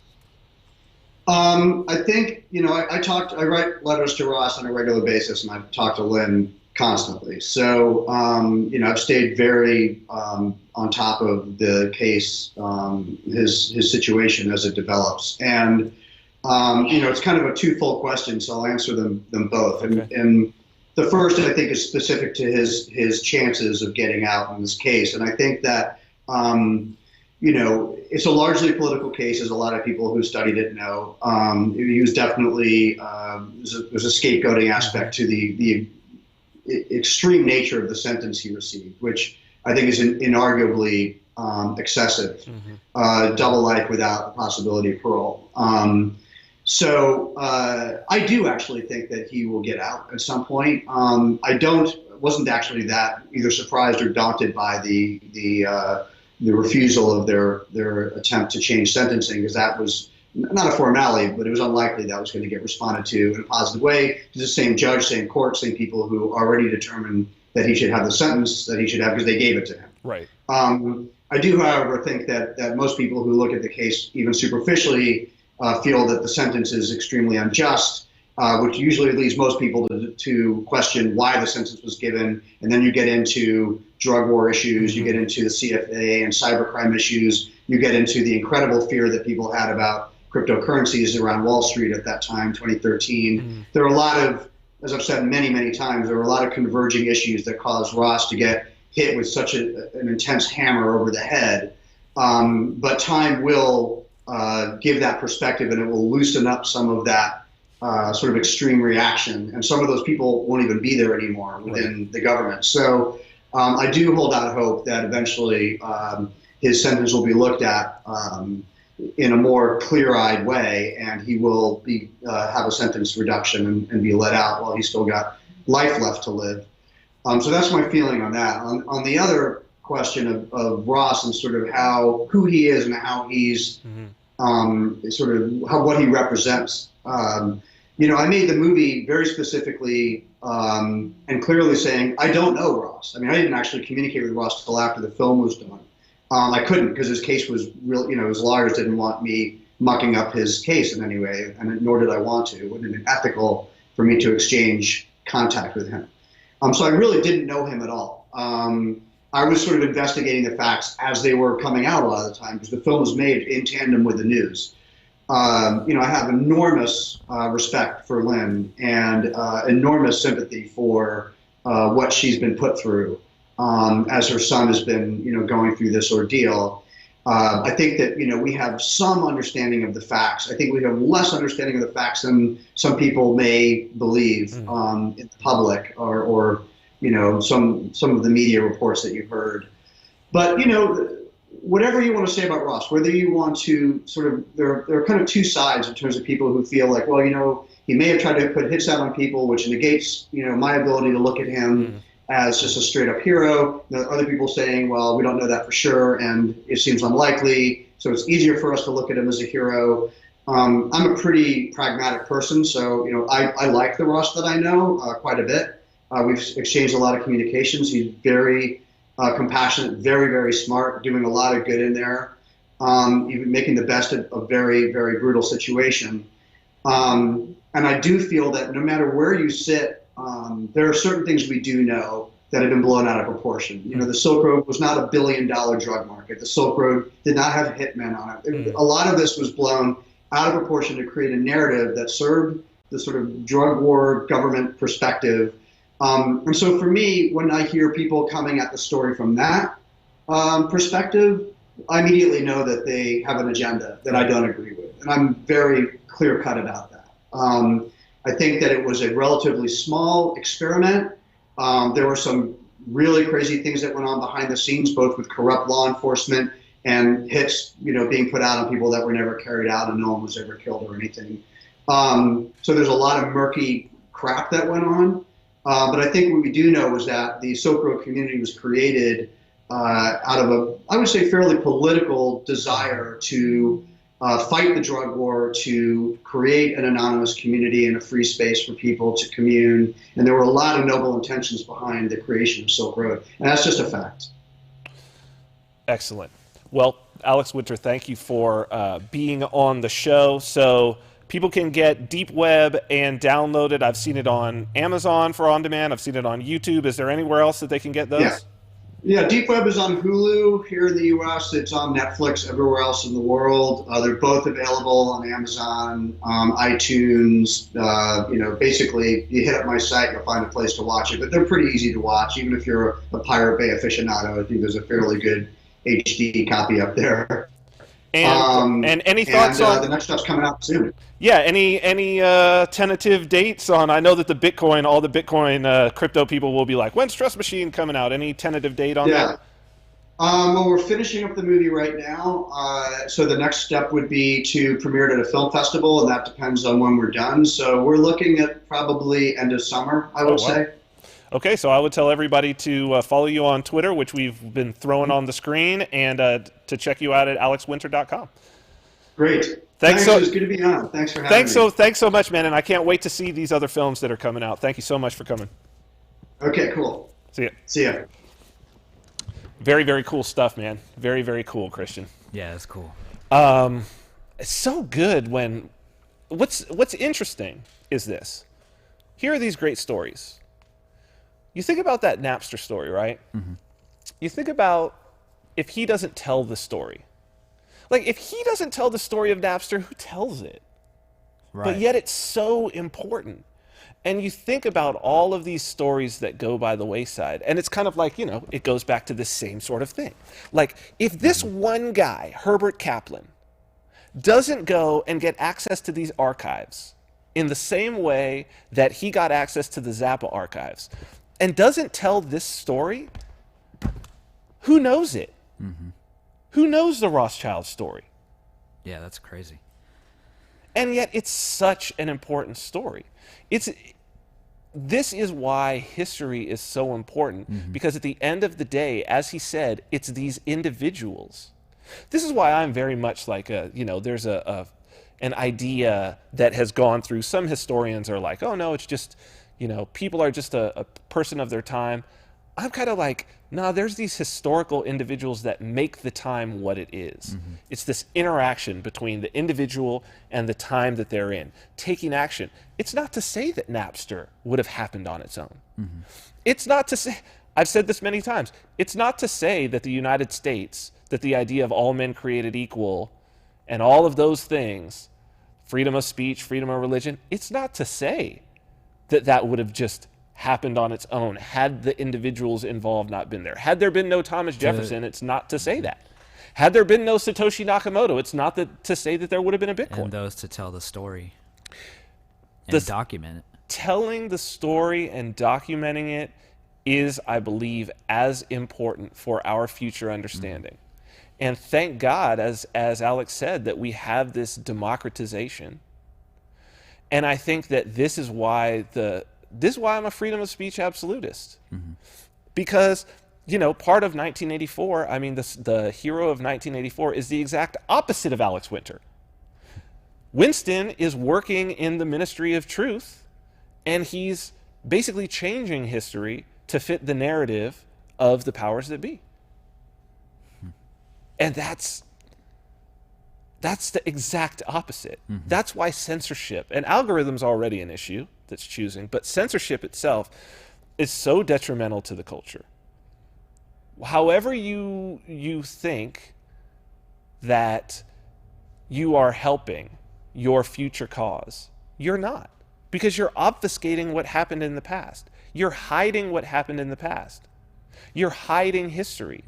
I think, I write letters to Ross on a regular basis, and I talk to Lynn constantly. So, I've stayed very on top of the case, his situation as it develops. And, it's kind of a twofold question, so I'll answer them both. Okay. And the first, I think, is specific to his chances of getting out in this case. And I think that, it's a largely political case, as a lot of people who studied it know. He was definitely, there's a scapegoating aspect to the extreme nature of the sentence he received, which I think is inarguably excessive. Double life without the possibility of parole. So I do actually think that he will get out at some point. Wasn't actually that either surprised or daunted by the refusal of their attempt to change sentencing, because that was not a formality, but it was unlikely that was going to get responded to in a positive way. It's the same judge, same court, same people who already determined that he should have the sentence that he should have because they gave it to him. Right. I do, however, think that most people who look at the case even superficially feel that the sentence is extremely unjust, which usually leads most people to question why the sentence was given. And then you get into drug war issues, you get into the CFA and cybercrime issues, you get into the incredible fear that people had about cryptocurrencies around Wall Street at that time, 2013. There are a lot of, as I've said many, many times, there are a lot of converging issues that caused Ross to get hit with such an intense hammer over the head. But time will give that perspective, and it will loosen up some of that sort of extreme reaction. And some of those people won't even be there anymore within the government. So I do hold out hope that eventually his sentence will be looked at in a more clear-eyed way, and he will be have a sentence reduction and be let out while he's still got life left to live. So that's my feeling on that. On the other question of Ross and sort of who he is and how he's sort of what he represents. You know, I made the movie very specifically and clearly saying I don't know Ross. I mean, I didn't actually communicate with Ross till after the film was done. I couldn't, because his case was real. You know, his lawyers didn't want me mucking up his case in any way, and nor did I want to. It wouldn't have been ethical for me to exchange contact with him. So I really didn't know him at all. I was sort of investigating the facts as they were coming out a lot of the time, because the film was made in tandem with the news. You know, I have enormous respect for Lynn and enormous sympathy for what she's been put through as her son has been, you know, going through this ordeal. I think that, you know, we have some understanding of the facts. I think we have less understanding of the facts than some people may believe in the public or you know, some of the media reports that you've heard. But, you know, whatever you want to say about Ross, whether you want to sort of, there are kind of two sides in terms of people who feel like, well, you know, he may have tried to put hits out on people, which negates, you know, my ability to look at him as just a straight up hero. There are other people saying, well, we don't know that for sure, and it seems unlikely, so it's easier for us to look at him as a hero. I'm a pretty pragmatic person, so, you know, I like the Ross that I know quite a bit. We've exchanged a lot of communications. He's very compassionate, very, very smart, doing a lot of good in there, even making the best of a very, very brutal situation. And I do feel that no matter where you sit, there are certain things we do know that have been blown out of proportion. You know, the Silk Road was not $1 billion drug market. The Silk Road did not have hitmen on it. A lot of this was blown out of proportion to create a narrative that served the sort of drug war government perspective. And so for me, when I hear people coming at the story from that perspective, I immediately know that they have an agenda that I don't agree with. And I'm very clear-cut about that. I think that it was a relatively small experiment. There were some really crazy things that went on behind the scenes, both with corrupt law enforcement and hits, you know, being put out on people that were never carried out and no one was ever killed or anything. So there's a lot of murky crap that went on. But I think what we do know is that the Silk Road community was created out of a, I would say, fairly political desire to fight the drug war, to create an anonymous community and a free space for people to commune. And there were a lot of noble intentions behind the creation of Silk Road. And that's just a fact. Excellent. Well, Alex Winter, thank you for being on the show. So people can get Deep Web and download it. I've seen it on Amazon for on demand. I've seen it on YouTube. Is there anywhere else that they can get those? Yeah, Deep Web is on Hulu here in the U.S. It's on Netflix everywhere else in the world. They're both available on Amazon, iTunes. You know, basically, you hit up my site, you'll find a place to watch it. But they're pretty easy to watch, even if you're a Pirate Bay aficionado. I think there's a fairly good HD copy up there. And any thoughts on the next stuff's coming out soon? Yeah, any tentative dates on? I know that all the Bitcoin crypto people will be like, when's Trust Machine coming out? Any tentative date on that? Well, we're finishing up the movie right now, so the next step would be to premiere it at a film festival, and that depends on when we're done. So we're looking at probably end of summer, I would say. Okay, so I would tell everybody to follow you on Twitter, which we've been throwing on the screen, and to check you out at alexwinter.com. Great. Thanks. It was good to be on. Thanks for having me. Thanks so much, man, and I can't wait to see these other films that are coming out. Thank you so much for coming. Okay, cool. See ya. See ya. Very, very cool stuff, man. Very, very cool, Christian. Yeah, that's cool. It's so good when... What's interesting is this. Here are these great stories. You think about that Napster story, right? Mm-hmm. You think about if he doesn't tell the story. Like, if he doesn't tell the story of Napster, who tells it? Right. But yet it's so important. And you think about all of these stories that go by the wayside, and it's kind of like, you know, it goes back to the same sort of thing. Like, if this one guy, Herbert Kaplan, doesn't go and get access to these archives in the same way that he got access to the Zappa archives and doesn't tell this story, who knows it? Who knows the Rothschild story? Yeah, that's crazy. And yet it's such an important story. This is why history is so important, because at the end of the day, as he said, it's these individuals. This is why I'm very much like there's an idea that has gone through. Some historians are like, oh no, it's just, people are just a person of their time. I'm kind of like, nah, there's these historical individuals that make the time what it is. It's this interaction between the individual and the time that they're in, taking action. It's not to say that Napster would have happened on its own. It's not to say, I've said this many times, it's not to say that the United States, that the idea of all men created equal and all of those things, freedom of speech, freedom of religion, it's not to say that that would have just happened on its own had the individuals involved not been there. Had there been no Thomas Jefferson, it's not to say that. Had there been no Satoshi Nakamoto, it's not to say that there would have been a Bitcoin. And those to tell the story and document it. Telling the story and documenting it is, I believe, as important for our future understanding. And thank God, as Alex said, that we have this democratization. And I think that this is why I'm a freedom of speech absolutist. Because, part of 1984, I mean, the hero of 1984 is the exact opposite of Alex Winter. Winston is working in the Ministry of Truth, and he's basically changing history to fit the narrative of the powers that be. And that's the exact opposite. That's why censorship, and algorithm's already an issue that's choosing, but censorship itself is so detrimental to the culture. However you think that you are helping your future cause, you're not, because you're obfuscating what happened in the past. You're hiding what happened in the past. You're hiding history.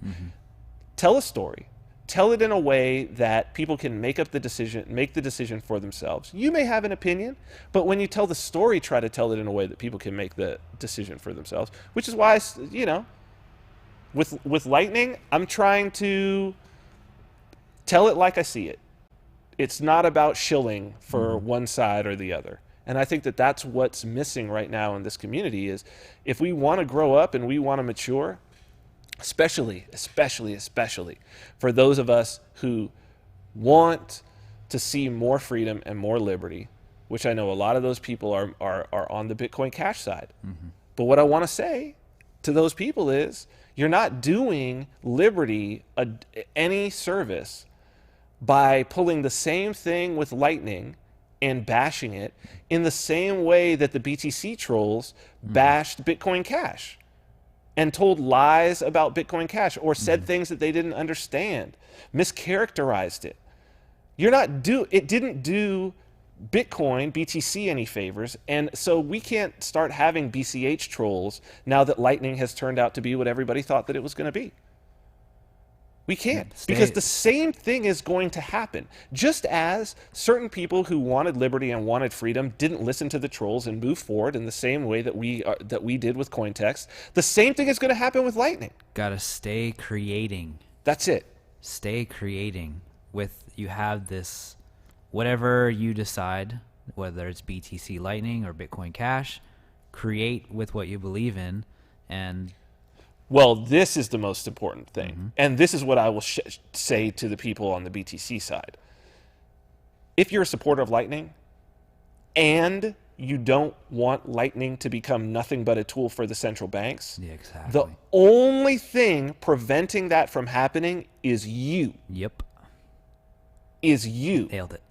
Tell a story. Tell it in a way that people can make the decision for themselves. You may have an opinion, but when you tell the story, try to tell it in a way that people can make the decision for themselves, which is why, with Lightning, I'm trying to tell it like I see it. It's not about shilling for one side or the other. And I think that that's what's missing right now in this community is if we want to grow up and we want to mature, especially for those of us who want to see more freedom and more liberty, which I know a lot of those people are on the Bitcoin Cash side. But what I want to say to those people is you're not doing liberty any service by pulling the same thing with Lightning and bashing it in the same way that the BTC trolls bashed Bitcoin Cash and told lies about Bitcoin Cash or said things that they didn't understand, mischaracterized it. It didn't do Bitcoin, BTC any favors, and so we can't start having BCH trolls now that Lightning has turned out to be what everybody thought that it was going to be. We can't, because the same thing is going to happen. Just as certain people who wanted liberty and wanted freedom didn't listen to the trolls and move forward in the same way that we did with Cointext, the same thing is going to happen with Lightning. Gotta stay creating. That's it. Stay creating. You have this, whatever you decide, whether it's BTC Lightning or Bitcoin Cash, create with what you believe in, and well, this is the most important thing. And this is what I will say to the people on the BTC side. If you're a supporter of Lightning and you don't want Lightning to become nothing but a tool for the central banks, the only thing preventing that from happening is you. Yep. Is you. Nailed it.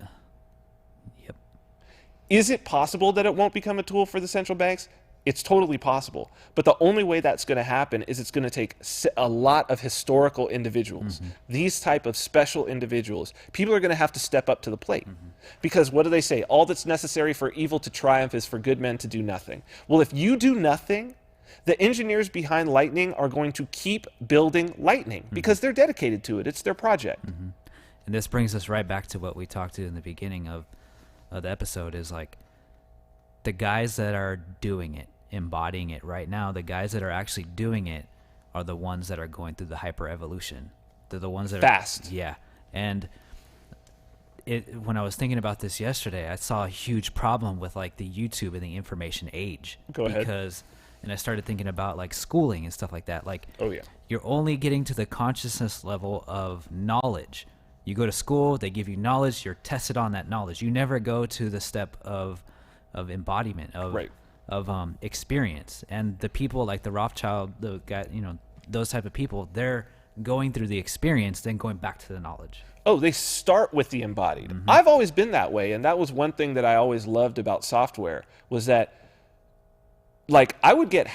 Yep. Is it possible that it won't become a tool for the central banks? It's totally possible. But the only way that's going to happen is it's going to take a lot of historical individuals. These type of special individuals. People are going to have to step up to the plate. Because what do they say? All that's necessary for evil to triumph is for good men to do nothing. Well, if you do nothing, the engineers behind Lightning are going to keep building Lightning because they're dedicated to it. It's their project. And And this brings us right back to what we talked to in the beginning of the episode, is like the guys that are doing it, embodying it right now, the guys that are actually doing it are the ones that are going through the hyper evolution. They're the ones that fast. Yeah. And when I was thinking about this yesterday, I saw a huge problem with like the YouTube and the information age. Go ahead. And I started thinking about like schooling and stuff like that. Like, Oh yeah. you're only getting to the consciousness level of knowledge. You go to school, they give you knowledge, you're tested on that knowledge. You never go to the step of embodiment, of experience. And the people like the Rothschild, the guy, those type of people, they're going through the experience, then going back to the knowledge. Oh, they start with the embodied. I've always been that way, and that was one thing that I always loved about software, was that like I would get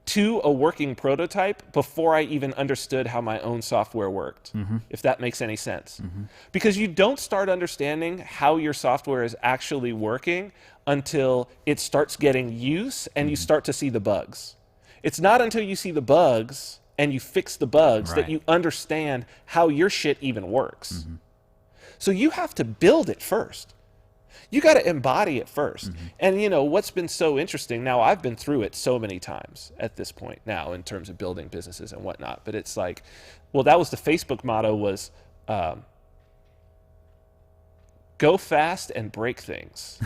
to a working prototype before I even understood how my own software worked, if that makes any sense. Because you don't start understanding how your software is actually working until it starts getting use and you start to see the bugs. It's not until you see the bugs and you fix the bugs that you understand how your shit even works. So you have to build it first. You got to embody it first. And what's been so interesting, now I've been through it so many times at this point now in terms of building businesses and whatnot, but it's like, well, that was the Facebook motto, was go fast and break things.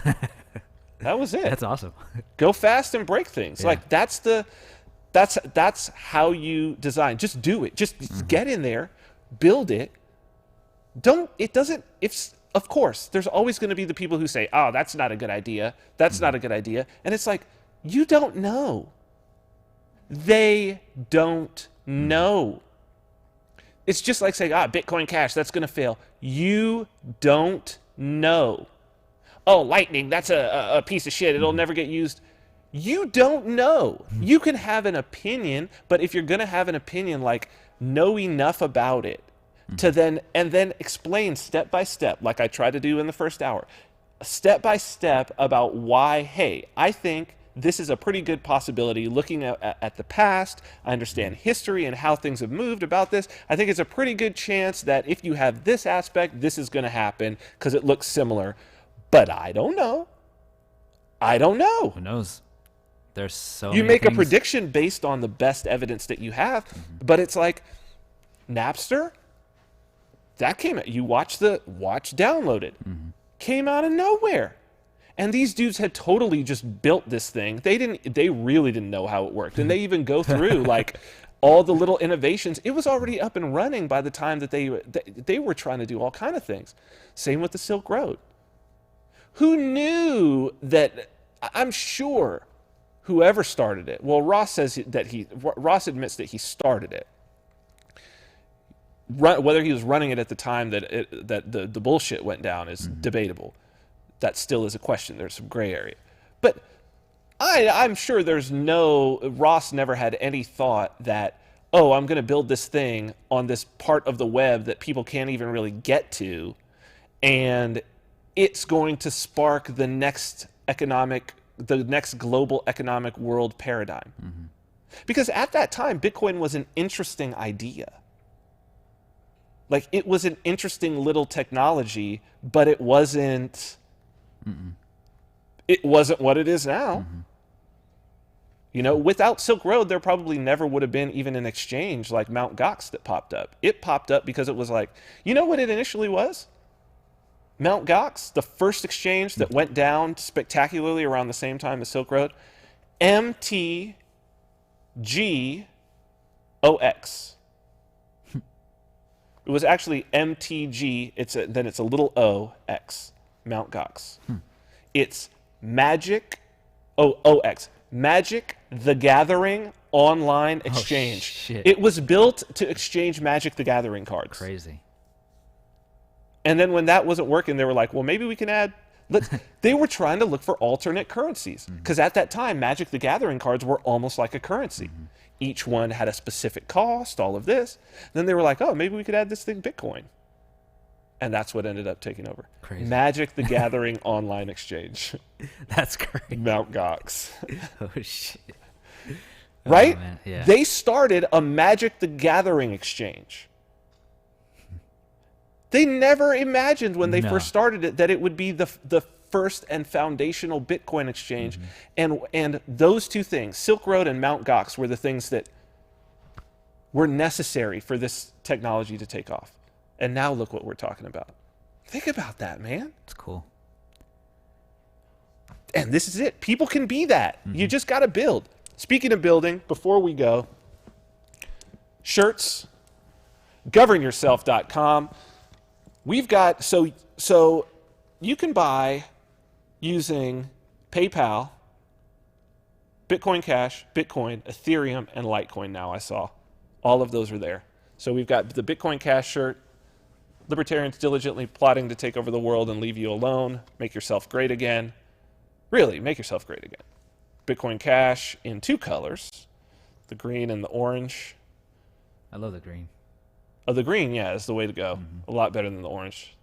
That was it. That's awesome. Go fast and break things. Yeah. Like that's how you design. Just do it. Just get in there, build it. Of course, there's always going to be the people who say, oh, that's not a good idea. That's not a good idea. And it's like, you don't know. They don't know. It's just like saying, Bitcoin Cash, that's going to fail. You don't know. Oh, Lightning, that's a piece of shit. It'll never get used. You don't know. You can have an opinion, but if you're going to have an opinion, like, know enough about it to then explain step by step, like I tried to do in the first hour, step by step about why, hey, I think this is a pretty good possibility. Looking at the past, I understand history and how things have moved about this. I think it's a pretty good chance that if you have this aspect, this is going to happen because it looks similar. But I don't know. Who knows? There's so you many make things. A prediction based on the best evidence that you have, but it's like Napster. That came out. You watch downloaded. Came out of nowhere. And these dudes had totally just built this thing. They really didn't know how it worked. And they even go through like all the little innovations. It was already up and running by the time that they were trying to do all kind of things. Same with the Silk Road. Who knew that? I'm sure whoever started it. Well, Ross admits that he started it. Whether he was running it at the time that the bullshit went down is debatable. That still is a question. There's some gray area. But I'm sure Ross never had any thought that, oh, I'm going to build this thing on this part of the web that people can't even really get to, and it's going to spark the next global economic world paradigm. Because at that time, Bitcoin was an interesting idea. Like, it was an interesting little technology, but it wasn't what it is now. Without Silk Road, there probably never would have been even an exchange like Mt. Gox that popped up. It popped up because it was like, what it initially was? Mt. Gox, the first exchange that went down spectacularly around the same time as Silk Road, MTGOX. It was actually MTG. Then it's a little OX, Mt. Gox. It's Magic, OX, Magic the Gathering online exchange. Shit. It was built to exchange Magic the Gathering cards. Crazy. And then when that wasn't working, they were like, well, maybe we can add... They were trying to look for alternate currencies. Because at that time, Magic the Gathering cards were almost like a currency. Each one had a specific cost, all of this. Then they were like, oh, maybe we could add this thing Bitcoin. And that's what ended up taking over. Crazy. Magic the Gathering online exchange. That's crazy. Mt. Gox. Oh, shit. Right? Oh, man. Yeah. They started a Magic the Gathering exchange. They never imagined when they No. first started it that it would be the first and foundational Bitcoin exchange. And those two things, Silk Road and Mt. Gox, were the things that were necessary for this technology to take off. And now look what we're talking about. Think about that, man. It's cool. And this is it. People can be that. You just got to build. Speaking of building, before we go, shirts, governyourself.com. We've got, so you can buy using PayPal, Bitcoin Cash, Bitcoin, Ethereum, and Litecoin now, I saw. All of those are there. So we've got the Bitcoin Cash shirt, Libertarians diligently plotting to take over the world and leave you alone, make yourself great again. Really, make yourself great again. Bitcoin Cash in 2 colors, the green and the orange. I love the green. Oh, the green, yeah, is the way to go. A lot better than the orange.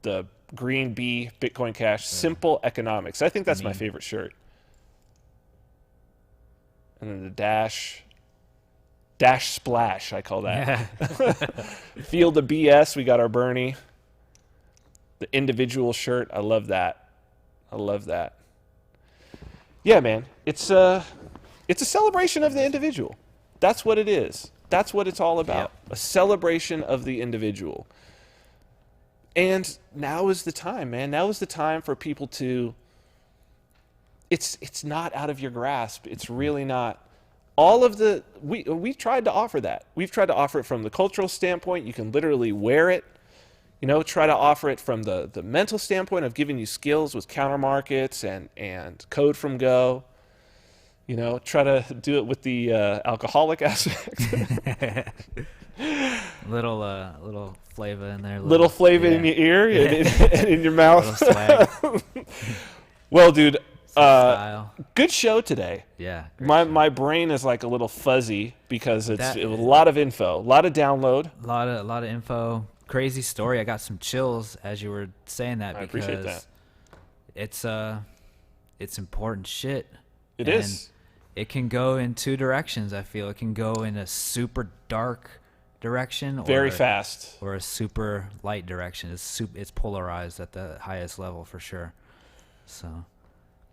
The green B, Bitcoin Cash, simple economics. I think that's my favorite shirt. And then the dash splash, I call that. Feel the BS, we got our Bernie. The individual shirt, I love that. I love that. Yeah, man, it's a celebration of the individual. That's what it is. That's what it's all about. A celebration of the individual. And now is the time, man. Now is the time for people to, it's not out of your grasp. It's really not. All of the, we tried to offer that. We've tried to offer it from the cultural standpoint. You can literally wear it. You know, try to offer it from the mental standpoint of giving you skills with counter markets and code from Go. You know, try to do it with the alcoholic aspect. Little flavor in there. Little flavor in your ear and in your mouth. Little swag. Well, dude, Style. good show today. Yeah. My brain is like a little fuzzy because it was a lot of info, a lot of download. A lot of info. Crazy story. I got some chills as you were saying that I because appreciate that. It's important shit. It is. It can go in 2 directions. I feel it can go in a super dark direction, Very fast, or a super light direction. It's polarized at the highest level for sure. So.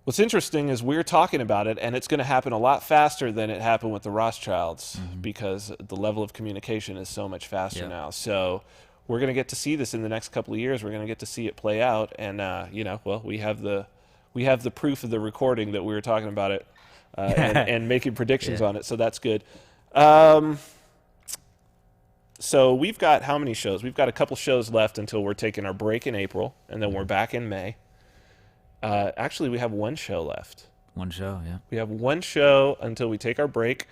What's interesting is we're talking about it, and it's going to happen a lot faster than it happened with the Rothschilds because the level of communication is so much faster now. So we're going to get to see this in the next couple of years. We're going to get to see it play out, and we have the proof of the recording that we were talking about it and making predictions on it. So that's good. So we've got how many shows? We've got a couple shows left until we're taking our break in April, and then we're back in May. Actually, we have 1 show left. 1 show, yeah. We have 1 show until we take our break.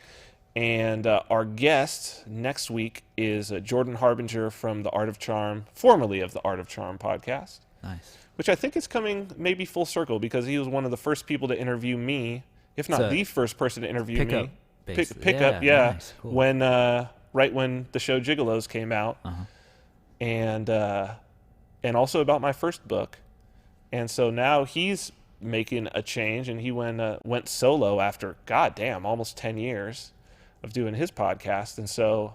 And our guest next week is Jordan Harbinger from The Art of Charm, formerly of the Art of Charm podcast. Nice. Which I think is coming maybe full circle because he was one of the first people to interview me, if not the first person to interview me. Pick up, yeah. Nice, cool. When right when the show Gigolos came out, and also about my first book. And so now he's making a change, and he went solo after, goddamn, almost 10 years of doing his podcast. And so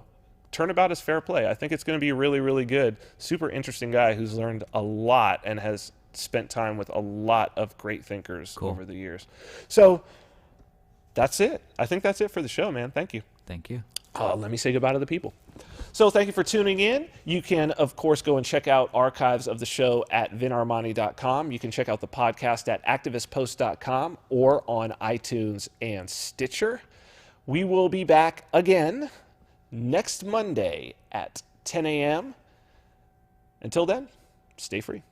Turnabout is fair play. I think it's going to be really, really good. Super interesting guy who's learned a lot and has spent time with a lot of great thinkers over the years. So that's it. I think that's it for the show, man. Thank you. Thank you. Let me say goodbye to the people. So thank you for tuning in. You can, of course, go and check out archives of the show at vinarmani.com. You can check out the podcast at activistpost.com or on iTunes and Stitcher. We will be back again next Monday at 10 a.m. Until then, stay free.